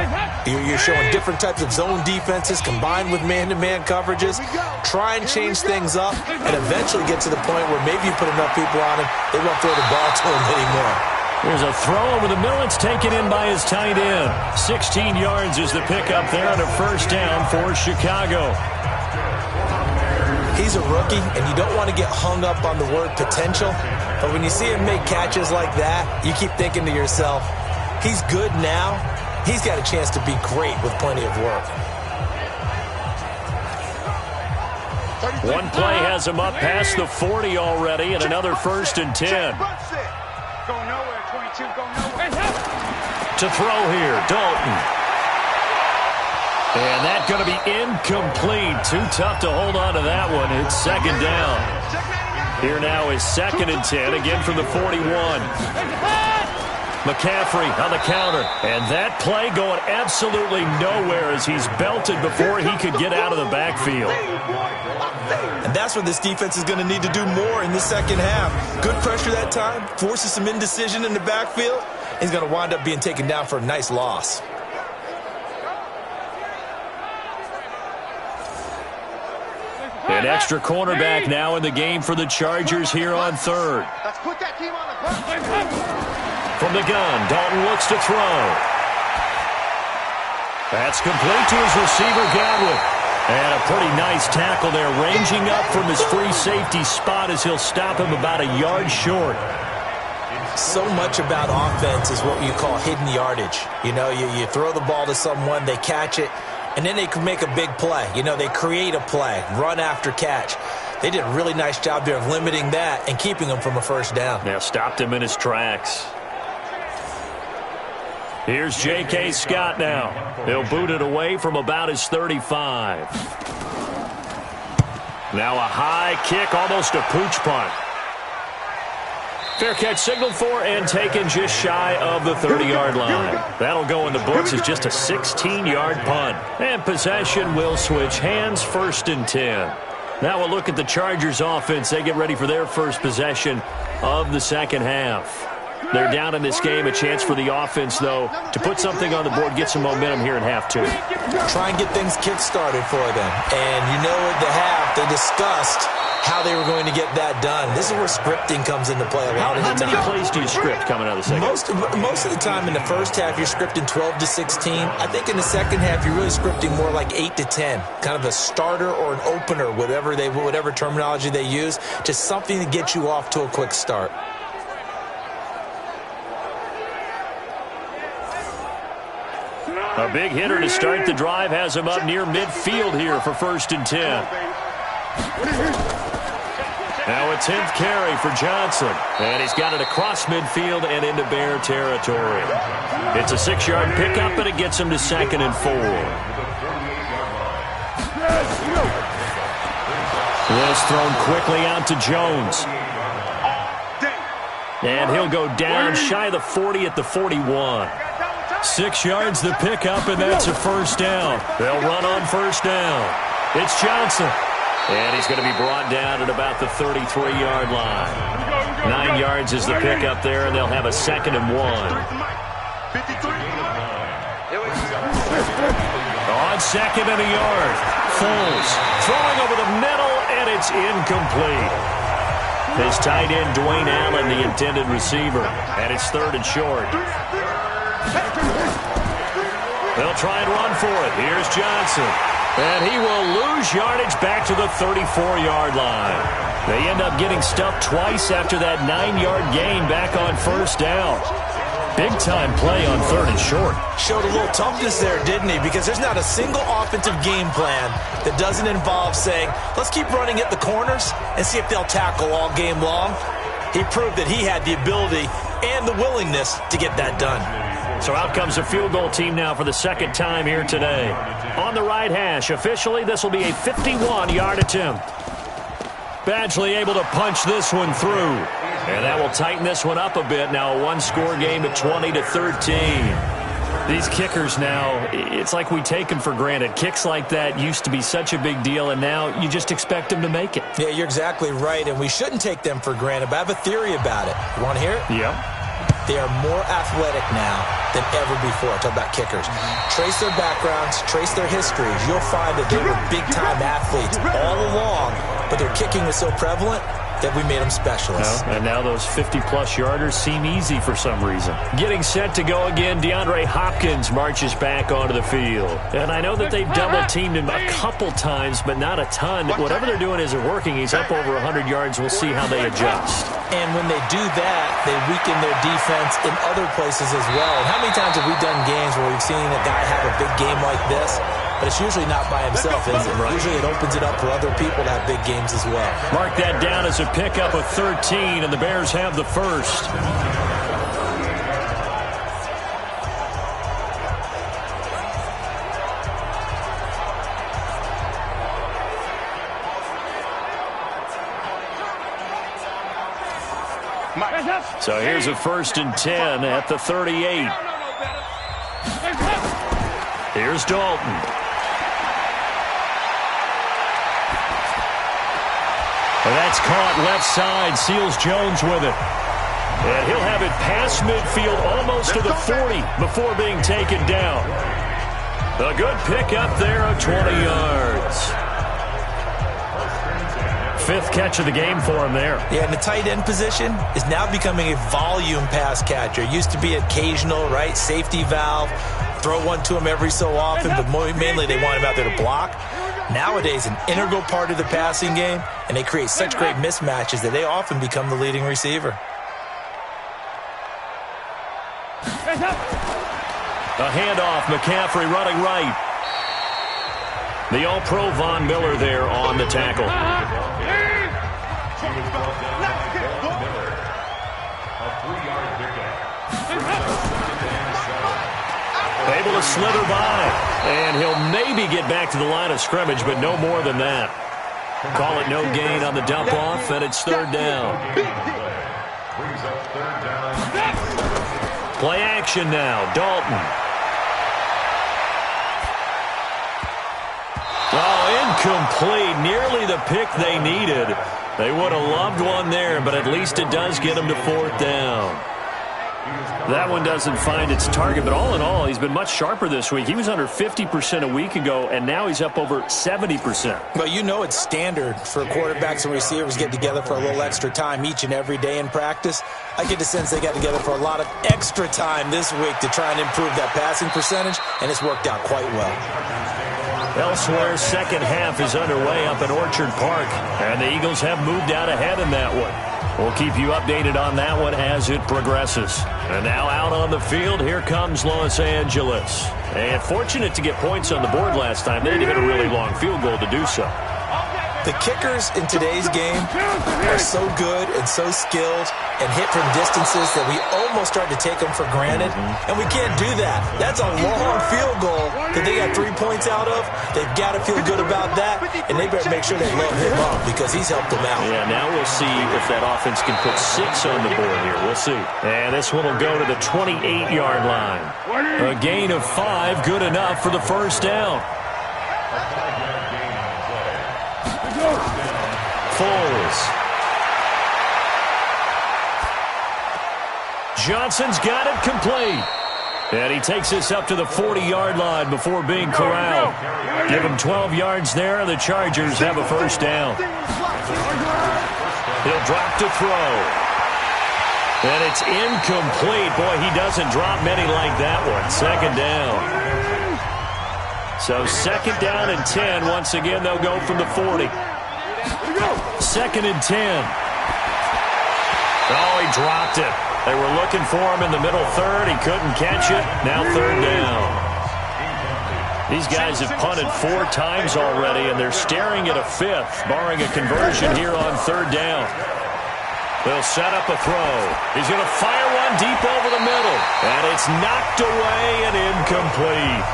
you're showing different types of zone defenses combined with man-to-man coverages. Try and change things up and eventually get to the point where maybe you put enough people on him, they won't throw the ball to him anymore. There's a throw over the middle. It's taken in by his tight end. 16 yards is the pickup there on a first down for Chicago. He's a rookie, and you don't want to get hung up on the word potential. But when you see him make catches like that, you keep thinking to yourself, he's good now. He's got a chance to be great with plenty of work. One play has him up past the 40 already, and another first and 10. Go nowhere, 22, go nowhere. To throw here, Dalton. And that's going to be incomplete. Too tough to hold on to that one. It's second down. Here now is second and 10, again from the 41. McCaffrey on the counter. And that play going absolutely nowhere as he's belted before he could get out of the backfield. And that's what this defense is going to need to do more in the second half. Good pressure that time, forces some indecision in the backfield. He's going to wind up being taken down for a nice loss. An extra cornerback now in the game for the Chargers here on third. Let's put that team on the bus. From the gun, Dalton looks to throw. That's complete to his receiver, Godwin. And a pretty nice tackle there, ranging up from his free safety spot as he'll stop him about a yard short. So much about offense is what you call hidden yardage. You know, you throw the ball to someone, they catch it, and then they can make a big play. You know, they create a play, run after catch. They did a really nice job there of limiting that and keeping him from a first down. Now stopped him in his tracks. Here's J.K. Scott now. He'll boot it away from about his 35. Now a high kick, almost a pooch punt. Fair catch signaled for and taken just shy of the 30-yard line. That'll go in the books as just a 16-yard punt. And possession will switch hands, first and 10. Now we'll look at the Chargers offense. They get ready for their first possession of the second half. They're down in this game. A chance for the offense, though, to put something on the board, get some momentum here in half 2. Try and get things kick-started for them. And you know at the half, they discussed how they were going to get that done. This is where scripting comes into play a lot of the time. How many plays do you script coming out of the second? Most of the time in the first half, you're scripting 12 to 16. I think in the second half, you're really scripting more like 8 to 10. Kind of a starter or an opener, whatever terminology they use. Just something to get you off to a quick start. A big hitter to start the drive has him up near midfield here for first and 10. Now a 10th carry for Johnson. And he's got it across midfield and into Bear territory. It's a 6-yard pickup, and it gets him to second and 4. This thrown quickly out to Jones. And he'll go down shy of the 40 at the 41. 6 yards the pickup, and that's a first down. They'll run on first down. It's Johnson. And he's going to be brought down at about the 33-yard line. 9 yards is the pickup there, and they'll have a second and 1. On second and a yard. Foles throwing over the middle, and it's incomplete. His tight end, Dwayne Allen, the intended receiver. And it's third and short. They'll try and run for it. Here's Johnson. And he will lose yardage back to the 34-yard line. They end up getting stuffed twice after that 9-yard gain back on first down. Big-time play on 3rd and short. Showed a little toughness there, didn't he? Because there's not a single offensive game plan that doesn't involve saying, let's keep running at the corners and see if they'll tackle all game long. He proved that he had the ability and the willingness to get that done. So out comes a field goal team now for the second time here today. On the right hash, officially, this will be a 51-yard attempt. Badgley able to punch this one through. And that will tighten this one up a bit. Now a one-score game at 20-13. These kickers now, it's like we take them for granted. Kicks like that used to be such a big deal, and now you just expect them to make it. Yeah, you're exactly right, and we shouldn't take them for granted, but I have a theory about it. You want to hear it? Yeah. They are more athletic now than ever before. Talk about kickers. Trace their backgrounds, trace their histories. You'll find that they were big-time athletes all along, but their kicking was so prevalent that we made them specialists. And now those 50-plus yarders seem easy for some reason. Getting set to go again, DeAndre Hopkins marches back onto the field. And I know that they've double-teamed him a couple times, but not a ton. Whatever they're doing isn't working. He's up over 100 yards. We'll see how they adjust. And when they do that, they weaken their defense in other places as well. And how many times have we done games where we've seen a guy have a big game like this? But it's usually not by himself, is it? Right. Usually it opens it up for other people to have big games as well. Mark that down as a pickup of 13, and the Bears have the first. So here's a 1st and 10 at the 38. Here's Dalton. And that's caught left side. Seals Jones with it. And he'll have it past midfield almost to the 40 before being taken down. A good pickup there of 20 yards. 5th catch of the game for him there. Yeah, and the tight end position is now becoming a volume pass catcher. It used to be occasional, right? Safety valve. Throw one to him every so often, but mainly they want him out there to block. Nowadays, an integral part of the passing game, and they create such great mismatches that they often become the leading receiver. A handoff, McCaffrey running right. The All-Pro Von Miller there on the tackle. Able to slither by, and he'll maybe get back to the line of scrimmage, but no more than that. Call it no gain on the dump off, and it's 3rd down. Play action now, Dalton. Oh, incomplete. Nearly the pick they needed. They would have loved one there, but at least it does get them to 4th down. That one doesn't find its target, but all in all, he's been much sharper this week. He was under 50% a week ago, and now he's up over 70%. Well, you know it's standard for quarterbacks and receivers get together for a little extra time each and every day in practice. I get the sense they got together for a lot of extra time this week to try and improve that passing percentage, and it's worked out quite well. Elsewhere, second half is underway up in Orchard Park, and the Eagles have moved out ahead in that one. We'll keep you updated on that one as it progresses. And now out on the field, here comes Los Angeles. And fortunate to get points on the board last time. They had to hit a really long field goal to do so. The kickers in today's game are so good and so skilled and hit from distances that we almost start to take them for granted. And we can't do that. That's a long field goal that they got 3 points out of. They've got to feel good about that, and they better make sure they load him up because he's helped them out. Yeah, now we'll see if that offense can put 6 on the board here. We'll see. And this one will go to the 28-yard line. A gain of 5, good enough for the first down. Foles. Johnson's got it complete. And he takes us up to the 40-yard line before being corralled. Give him 12 yards there, and the Chargers have a first down. He'll drop to throw. And it's incomplete. Boy, he doesn't drop many like that one. Second down. So second down and 10. Once again, they'll go from the 40. 2nd and 10. Oh, he dropped it. They were looking for him in the middle third. He couldn't catch it. Now 3rd down. These guys have punted 4 times already, and they're staring at a 5th, barring a conversion here on 3rd down. They'll set up a throw. He's going to fire one deep over the middle, and it's knocked away and incomplete.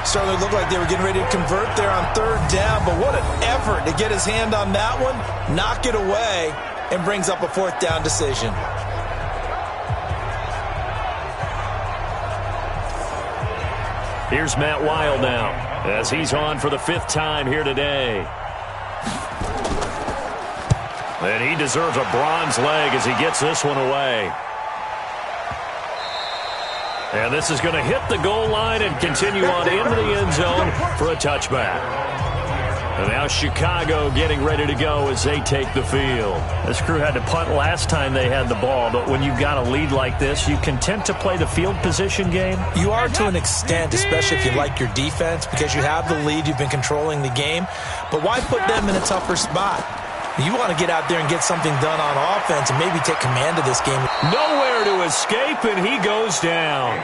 Certainly looked like they were getting ready to convert there on 3rd down, but what an effort to get his hand on that one, knock it away, and brings up a 4th down decision. Here's Matt Weil now, as he's on for the 5th time here today. And he deserves a bronze leg as he gets this one away. And this is going to hit the goal line and continue on into the end zone for a touchback. And now Chicago getting ready to go as they take the field. This crew had to punt last time they had the ball, but when you've got a lead like this, you content to play the field position game? You are to an extent, especially if you like your defense, because you have the lead, you've been controlling the game. But why put them in a tougher spot? You want to get out there and get something done on offense and maybe take command of this game. Nowhere to escape, and he goes down.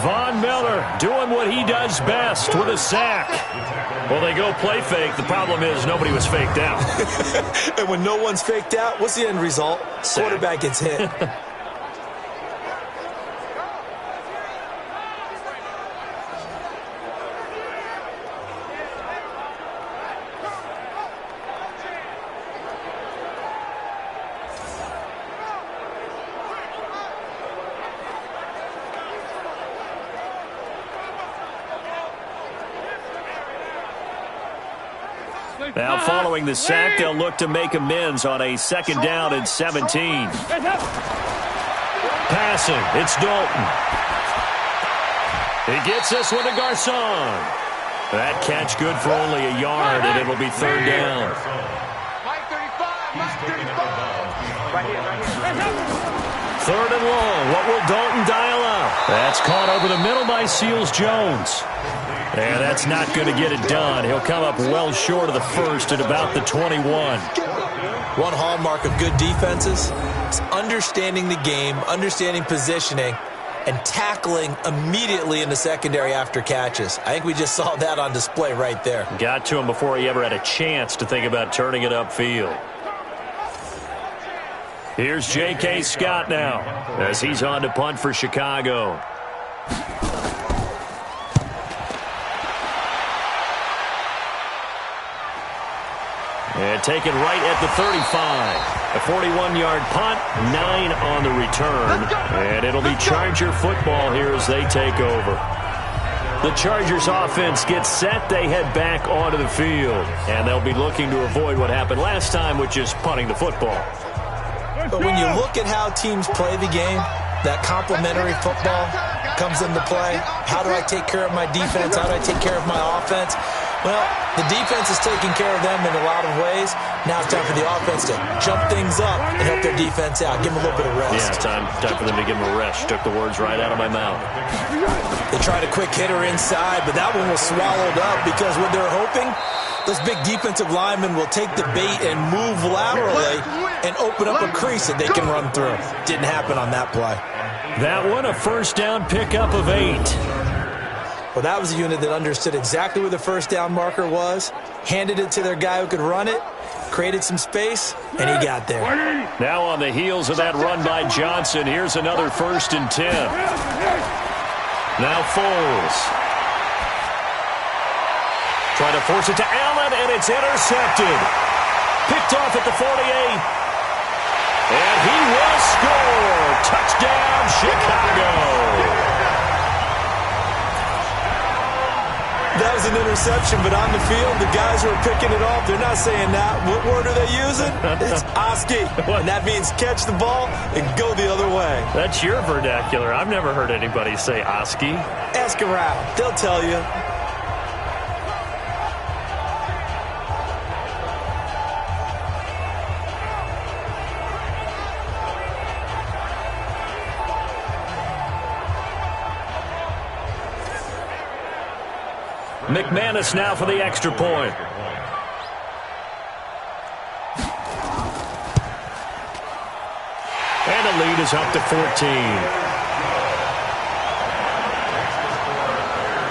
Von Miller doing what he does best with a sack. Well, they go play fake. The problem is nobody was faked out. And when no one's faked out, what's the end result? Sack. Quarterback gets hit. Now following the sack, they'll look to make amends on a 2nd down and 17. Passing, it's Dalton. He gets this one to Garcon. That catch good for only a yard, and it'll be 3rd down. Third and long. What will Dalton dial up? That's caught over the middle by Seals-Jones. And that's not going to get it done. He'll come up well short of the first at about the 21. One hallmark of good defenses is understanding the game, understanding positioning, and tackling immediately in the secondary after catches. I think we just saw that on display right there. Got to him before he ever had a chance to think about turning it upfield. Here's J.K. Scott now as he's on to punt for Chicago. And taken right at the 35. A 41-yard punt, 9 on the return. And it'll be Charger football here as they take over. The Chargers offense gets set. They head back onto the field. And they'll be looking to avoid what happened last time, which is punting the football. But when you look at how teams play the game, that complementary football comes into play. How do I take care of my defense? How do I take care of my offense? Well, the defense is taking care of them in a lot of ways. Now it's time for the offense to jump things up and help their defense out. Give them a little bit of rest. Yeah, time for them to give them a rest. Took the words right out of my mouth. They tried a quick hitter inside, but that one was swallowed up because what they're hoping, those big defensive linemen will take the bait and move laterally and open up a crease that they can run through. Didn't happen on that play. That one, a first down pickup of 8. Well, that was a unit that understood exactly where the first down marker was, handed it to their guy who could run it, created some space, and he got there. Now on the heels of that run by Johnson, here's another 1st and 10. Now Foles. Trying to force it to Allen, and it's intercepted. Picked off at the 48. And he will score. Touchdown, Chicago. That was an interception, but on the field, the guys who are picking it off, they're not saying that. What word are they using? It's Oski. And that means catch the ball and go the other way. That's your vernacular. I've never heard anybody say Oski. Ask around. They'll tell you. McManus now for the extra point. the lead is up to 14.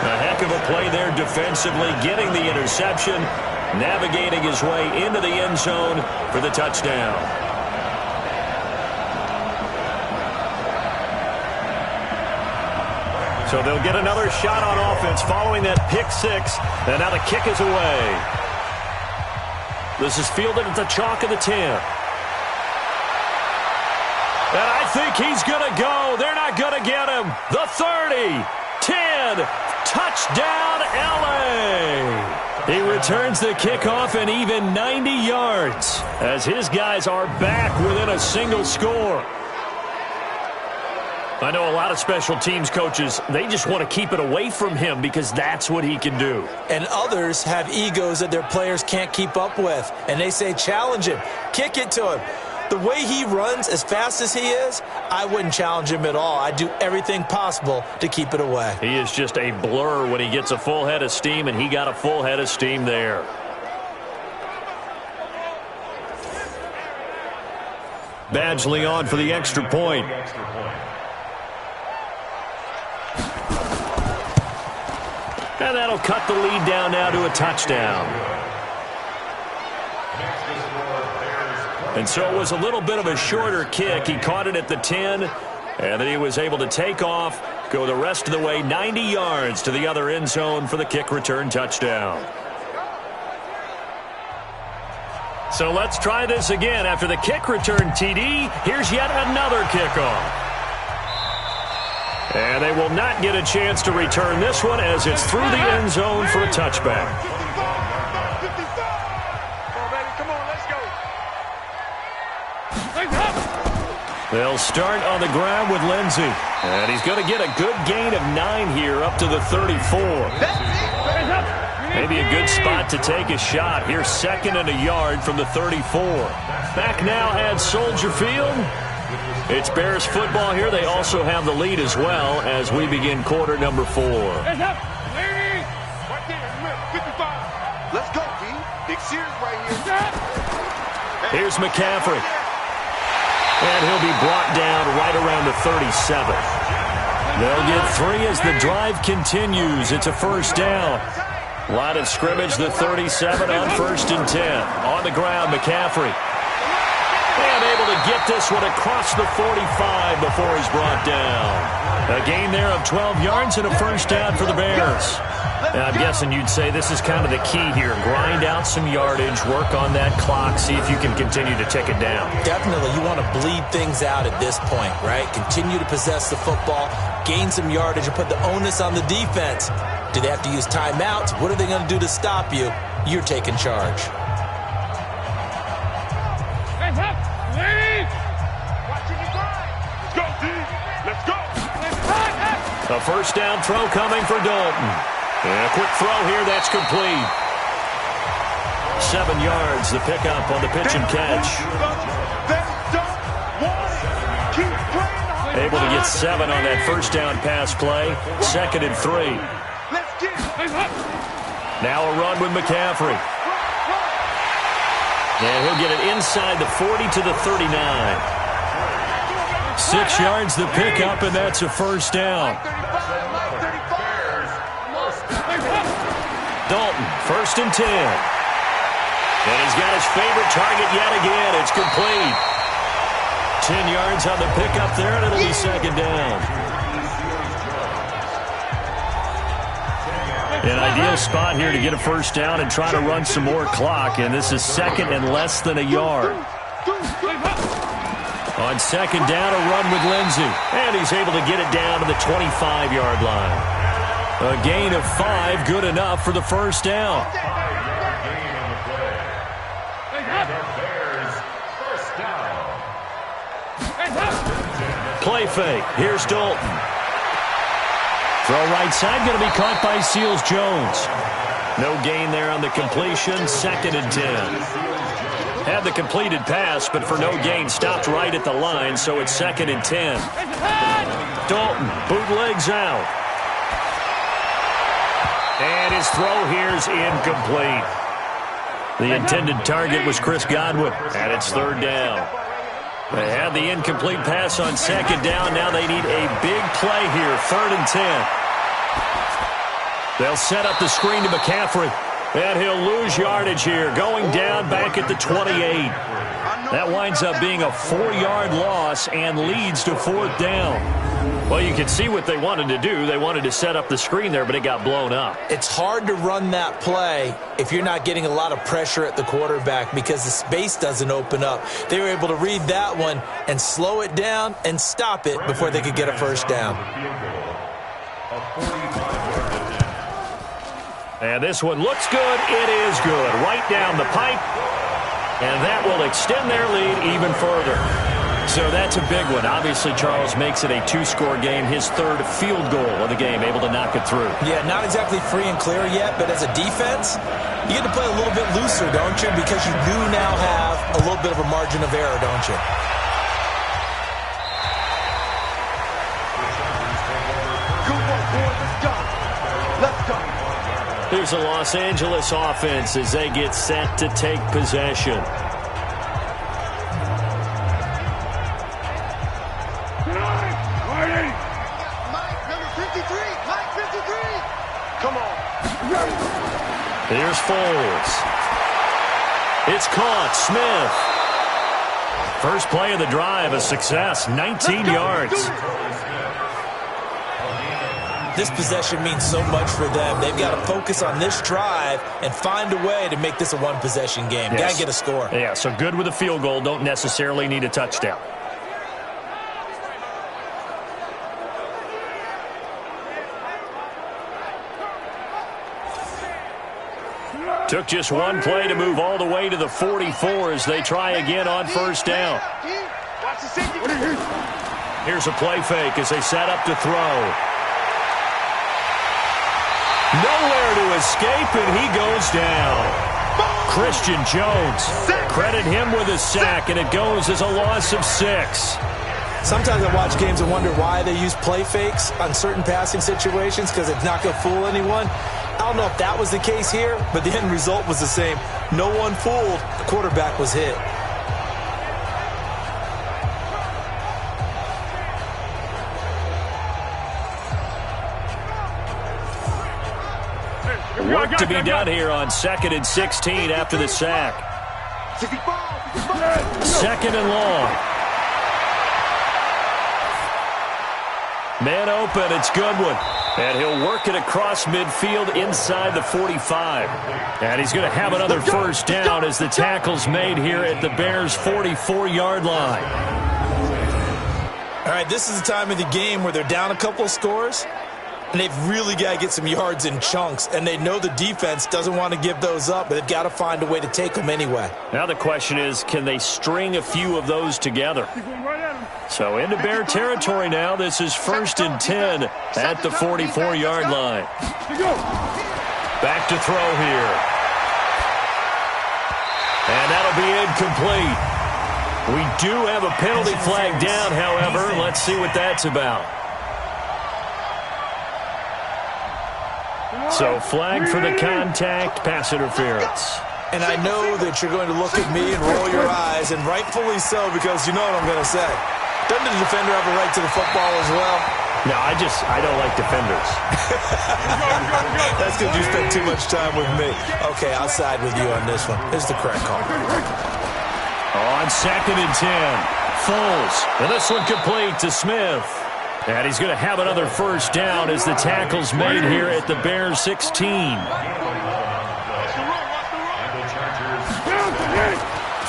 A heck of a play there defensively, getting the interception, navigating his way into the end zone for the touchdown. So they'll get another shot on offense following that pick six, and now the kick is away. This is fielded at the chalk of the 10. And I think he's going to go. They're not going to get him. The 30, 10, touchdown, L.A. He returns the kickoff and even 90 yards as his guys are back within a single score. I know a lot of special teams coaches, they just want to keep it away from him because that's what he can do. And others have egos that their players can't keep up with. And they say, challenge him, kick it to him. The way he runs as fast as he is, I wouldn't challenge him at all. I'd do everything possible to keep it away. He is just a blur when he gets a full head of steam, and he got a full head of steam there. Badgley on for the extra point. And that'll cut the lead down now to a touchdown. And so it was a little bit of a shorter kick. He caught it at the 10, and then he was able to take off, go the rest of the way 90 yards to the other end zone for the kick return touchdown. So let's try this again. After the kick return TD, here's yet another kickoff. And they will not get a chance to return this one as it's through the end zone for a touchback. They'll start on the ground with Lindsey. And he's going to get a good gain of 9 here up to the 34. Maybe a good spot to take a shot. Here's 2nd and a yard from the 34. Back now at Soldier Field. It's Bears football here. They also have the lead as well as we begin quarter number 4. Let's go, B. Big series right here. Here's McCaffrey. And he'll be brought down right around the 37. They'll get 3 as the drive continues. It's a first down. Line of scrimmage, the 37 on 1st and 10. On the ground, McCaffrey. And able to get this one across the 45 before he's brought down. A gain there of 12 yards and a first down for the Bears. And I'm guessing you'd say this is kind of the key here. Grind out some yardage, work on that clock, see if you can continue to tick it down. Definitely, you want to bleed things out at this point, right? Continue to possess the football, gain some yardage, and put the onus on the defense. Do they have to use timeouts? What are they going to do to stop you? You're taking charge. A first down throw coming for Dalton. And a quick throw here, that's complete. 7 yards, the pickup on the pitch and catch. Able to get 7 on that first down pass play. 2nd and 3. Now a run with McCaffrey. And he'll get it inside the 40 to the 39. 6 yards the pickup, and that's a first down. Dalton, 1st and 10. And he's got his favorite target yet again. It's complete. 10 yards on the pickup there, and it'll be 2nd down. An ideal spot here to get a first down and try to run some more clock, and this is 2nd and less than a yard. On 2nd down, a run with Lindsey. And he's able to get it down to the 25-yard line. A gain of 5, good enough for the first down. Play fake. Here's Dalton. Throw right side, going to be caught by Seals-Jones. No gain there on the completion, 2nd and 10. Had the completed pass, but for no gain, stopped right at the line, so it's 2nd and 10. Dalton, bootlegs out. And his throw here's incomplete. The intended target was Chris Godwin, and it's 3rd down. They had the incomplete pass on second down. Now they need a big play here, 3rd and 10. They'll set up the screen to McCaffrey. And he'll lose yardage here, going down back at the 28. That winds up being a 4-yard loss and leads to 4th down. Well, you can see what they wanted to do. They wanted to set up the screen there, but it got blown up. It's hard to run that play if you're not getting a lot of pressure at the quarterback because the space doesn't open up. They were able to read that one and slow it down and stop it before they could get a first down. And this one looks good. It is good. Right down the pipe. And that will extend their lead even further. So that's a big one. Obviously, Charles makes it a 2-score game. His 3rd field goal of the game, able to knock it through. Yeah, not exactly free and clear yet, but as a defense, you get to play a little bit looser, don't you? Because you do now have a little bit of a margin of error, don't you? Good work, boys. Let's go. Let's go. Here's the Los Angeles offense as they get set to take possession. Mike, number 53. Mike, 53. Come on. Here's Foles. It's caught. Smith. First play of the drive, a success. 19 yards. This possession means so much for them. They've got to focus on this drive and find a way to make this a one-possession game. Yes. Got to get a score. Yeah, so good with a field goal. Don't necessarily need a touchdown. Took just one play to move all the way to the 44 as they try again on first down. Here's a play fake as they set up to throw. Nowhere to escape, and he goes down. Christian Jones, credit him with a sack, and it goes as a loss of 6. Sometimes I watch games and wonder why they use play fakes on certain passing situations because it's not going to fool anyone. I don't know if that was the case here, but the end result was the same. No one fooled. The quarterback was hit. Work to be done here on 2nd and 16 after the sack. 2nd and long. Man open, it's Goodwin. And he'll work it across midfield inside the 45. And he's going to have another first down as the tackle's made here at the Bears' 44-yard line. All right, this is the time of the game where they're down a couple of scores, and they've really got to get some yards in chunks, and they know the defense doesn't want to give those up, but they've got to find a way to take them anyway. Now the question is, can they string a few of those together? So into Bear territory now. This is 1st and 10 at the 44-yard line. Back to throw here. And that'll be incomplete. We do have a penalty flag down, however. Let's see what that's about. So flag for the contact, pass interference. And I know that you're going to look at me and roll your eyes, and rightfully so, because you know what I'm going to say. Doesn't the defender have a right to the football as well? No, I don't like defenders. That's because you spend too much time with me. Okay, I'll side with you on this one. Here's the correct call. On 2nd and 10, Foles. And this one complete to Smith. And he's going to have another first down as the tackle's made here at the Bears 16.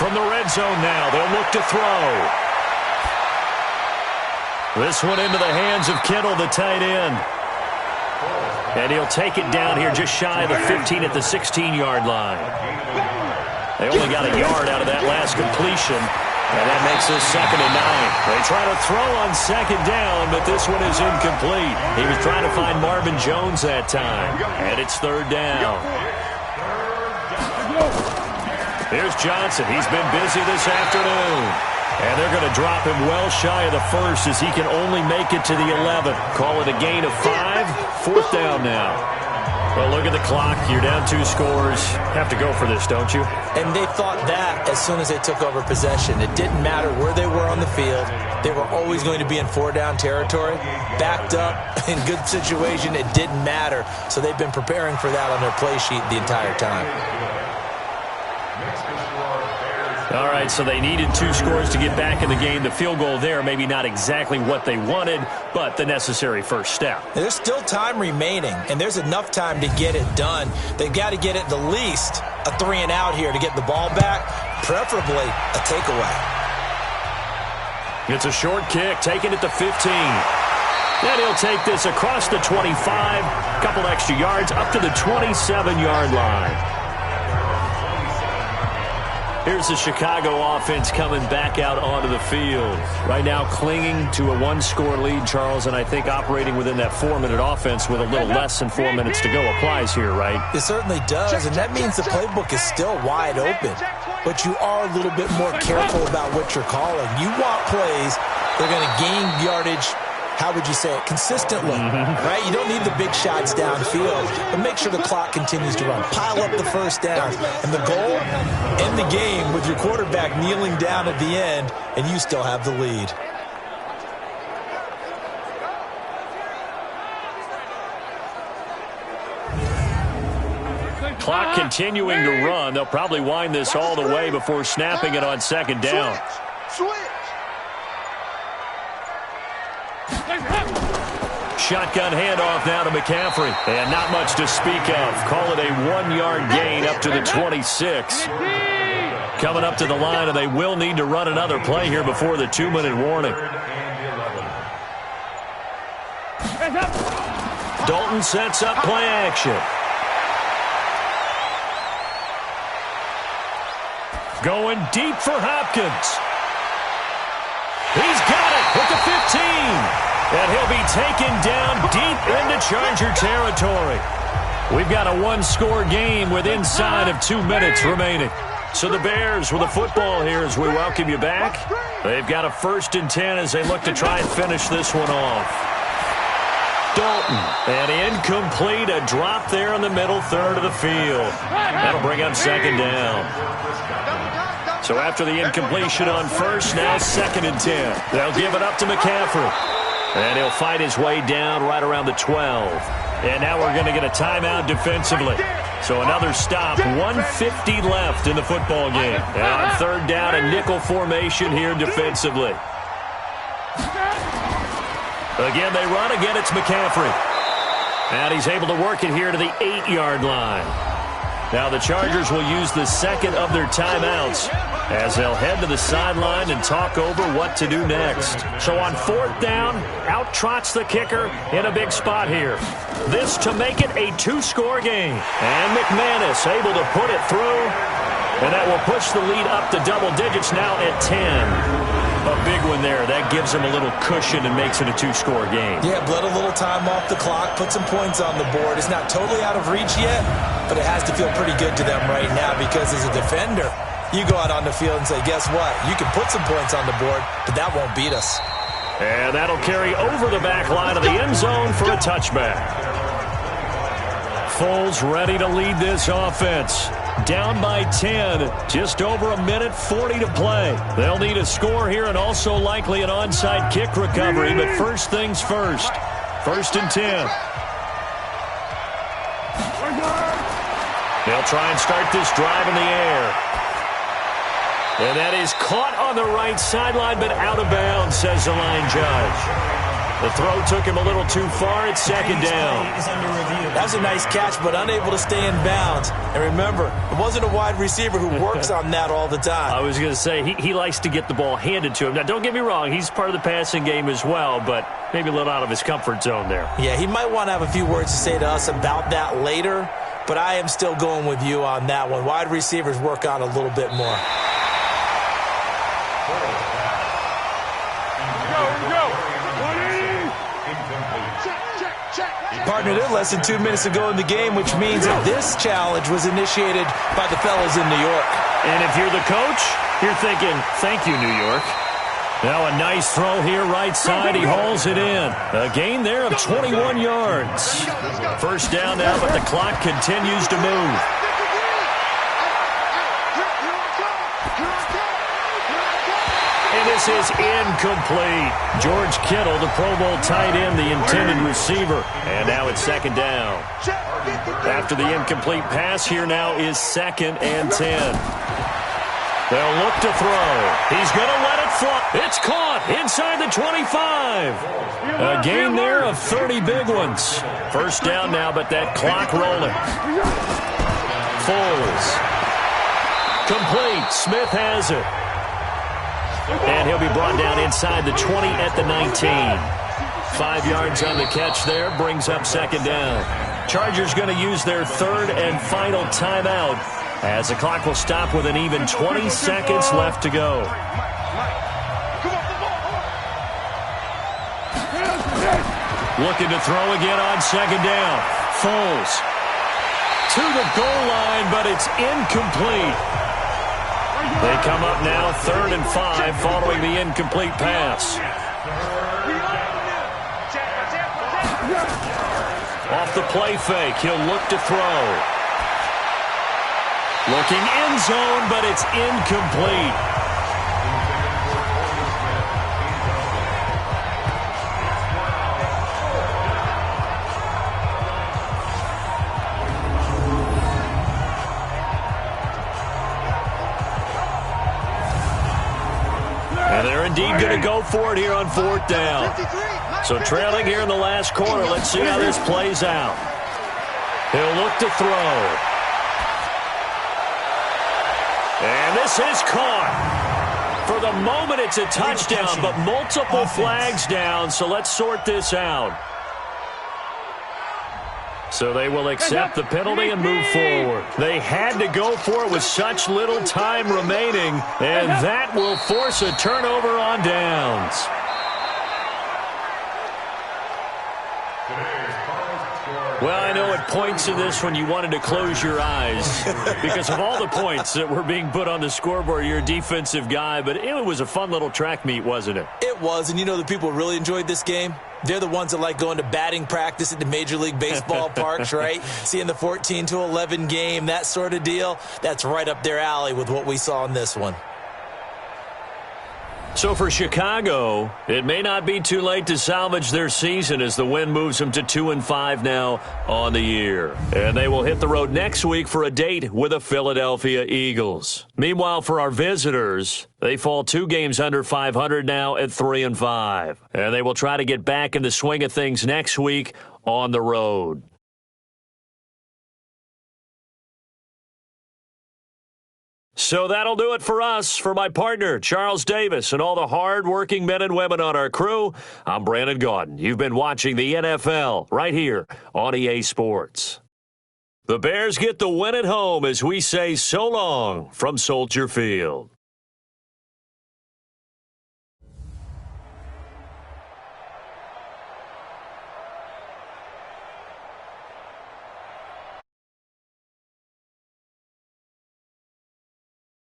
From the red zone now, they'll look to throw. This one into the hands of Kittle, the tight end. And he'll take it down here just shy of the 15 at the 16-yard line. They only got a yard out of that last completion. And that makes this 2nd and 9. They try to throw on 2nd down, but this one is incomplete. He was trying to find Marvin Jones that time. And it's 3rd down. Here's Johnson. He's been busy this afternoon. And they're going to drop him well shy of the 1st as he can only make it to the 11th. Call it a gain of 5. 4th down now. Well, look at the clock. You're down 2 scores. Have to go for this, don't you? And they thought that as soon as they took over possession. It didn't matter where they were on the field. They were always going to be in 4-down territory. Backed up, in good situation, it didn't matter. So they've been preparing for that on their play sheet the entire time. All right, so they needed 2 scores to get back in the game. The field goal there, maybe not exactly what they wanted, but the necessary first step. There's still time remaining, and there's enough time to get it done. They've got to get at the least a 3-and-out here to get the ball back, preferably a takeaway. It's a short kick, taking it to 15. Then he'll take this across the 25, couple extra yards, up to the 27-yard line. Here's the Chicago offense coming back out onto the field. Right now clinging to a 1-score lead, Charles, and I think operating within that 4-minute offense with a little less than 4 minutes to go applies here, right? It certainly does, and that means the playbook is still wide open. But you are a little bit more careful about what you're calling. You want plays that are going to gain yardage, how would you say it, consistently, right? You don't need the big shots downfield, but make sure the clock continues to run. Pile up the first downs. And the goal, end the game with your quarterback kneeling down at the end, and you still have the lead. Clock continuing to run. They'll probably wind this all the way before snapping it on second down. Shotgun handoff now to McCaffrey. And not much to speak of. Call it a 1-yard gain up to the 26. Coming up to the line, and they will need to run another play here before the 2-minute warning. Dalton sets up play action. Going deep for Hopkins. He's got it with the 15. And he'll be taken down deep into Charger territory. We've got a 1-score game with inside of 2 minutes remaining. So the Bears with the football here as we welcome you back. They've got a 1st and 10 as they look to try and finish this one off. Dalton, and incomplete, a drop there in the middle third of the field. That'll bring up second down. So after the incompletion on first, now 2nd and 10. They'll give it up to McCaffrey. And he'll fight his way down right around the 12. And now we're going to get a timeout defensively. So another stop, 1:50 left in the football game. And on 3rd down, a nickel formation here defensively. Again, they run. Again, it's McCaffrey. And he's able to work it here to the 8-yard line. Now the Chargers will use the 2nd of their timeouts as they'll head to the sideline and talk over what to do next. So on 4th down, out trots the kicker in a big spot here. This to make it a 2-score game. And McManus able to put it through. And that will push the lead up to double digits now at 10. A big one there. That gives them a little cushion and makes it a 2-score game. Yeah, bled a little time off the clock, put some points on the board. It's not totally out of reach yet, but it has to feel pretty good to them right now because as a defender, you go out on the field and say, guess what? You can put some points on the board, but that won't beat us. And that'll carry over the back line of the end zone for a touchback. Foles ready to lead this offense. Down by 10, just over 1:40 to play. They'll need a score here and also likely an onside kick recovery, but first things first. 1st and 10. They'll try and start this drive in the air. And that is caught on the right sideline, but out of bounds, says the line judge. The throw took him a little too far. It's 2nd down. That was a nice catch, but unable to stay in bounds. And remember, it wasn't a wide receiver who works on that all the time. I was going to say, he likes to get the ball handed to him. Now, don't get me wrong. He's part of the passing game as well, but maybe a little out of his comfort zone there. Yeah, he might want to have a few words to say to us about that later, but I am still going with you on that one. Wide receivers work on a little bit more. Partner, they're less than 2 minutes to go in the game, which means that this challenge was initiated by the fellas in New York. And if you're the coach, you're thinking, thank you, New York. Now a nice throw here right side. He hauls it in. A gain there of 21 yards. First down now, but the clock continues to move. And this is incomplete. George Kittle, the Pro Bowl tight end, the intended receiver. And now it's second down. After the incomplete pass, here now is 2nd and 10. They'll look to throw. He's going to let it fly. It's caught inside the 25. A gain there of 30 big ones. First down now, but that clock rolling. Foles. Complete. Smith has it. And he'll be brought down inside the 20 at the 19. 5 yards on the catch there. Brings up second down. Chargers going to use their third and final timeout, as the clock will stop with an even 20 seconds left to go. Looking to throw again on second down. Foles to the goal line, but it's incomplete. They come up now 3rd and 5 following the incomplete pass. Off the play fake, he'll look to throw. Looking end zone, but it's incomplete. And they're indeed going to go for it here on 4th down. So trailing here in the last quarter, let's see how this plays out. He'll look to throw. And this is caught. For the moment, it's a touchdown, but multiple flags down, so let's sort this out. So they will accept the penalty and move forward. They had to go for it with such little time remaining, and that will force a turnover on downs. Well, I know at points in this when you wanted to close your eyes because of all the points that were being put on the scoreboard. You're a defensive guy, but it was a fun little track meet, wasn't it? It was, and you know the people who really enjoyed this game? They're the ones that like going to batting practice at the Major League Baseball parks, right? Seeing the 14-11 game, that sort of deal. That's right up their alley with what we saw in this one. So for Chicago, it may not be too late to salvage their season as the win moves them to 2-5 now on the year. And they will hit the road next week for a date with the Philadelphia Eagles. Meanwhile, for our visitors, they fall 2 games under 500 now at 3-5. And they will try to get back in the swing of things next week on the road. So that'll do it for us. For my partner, Charles Davis, and all the hard-working men and women on our crew, I'm Brandon Gaudin. You've been watching the NFL right here on EA Sports. The Bears get the win at home as we say so long from Soldier Field.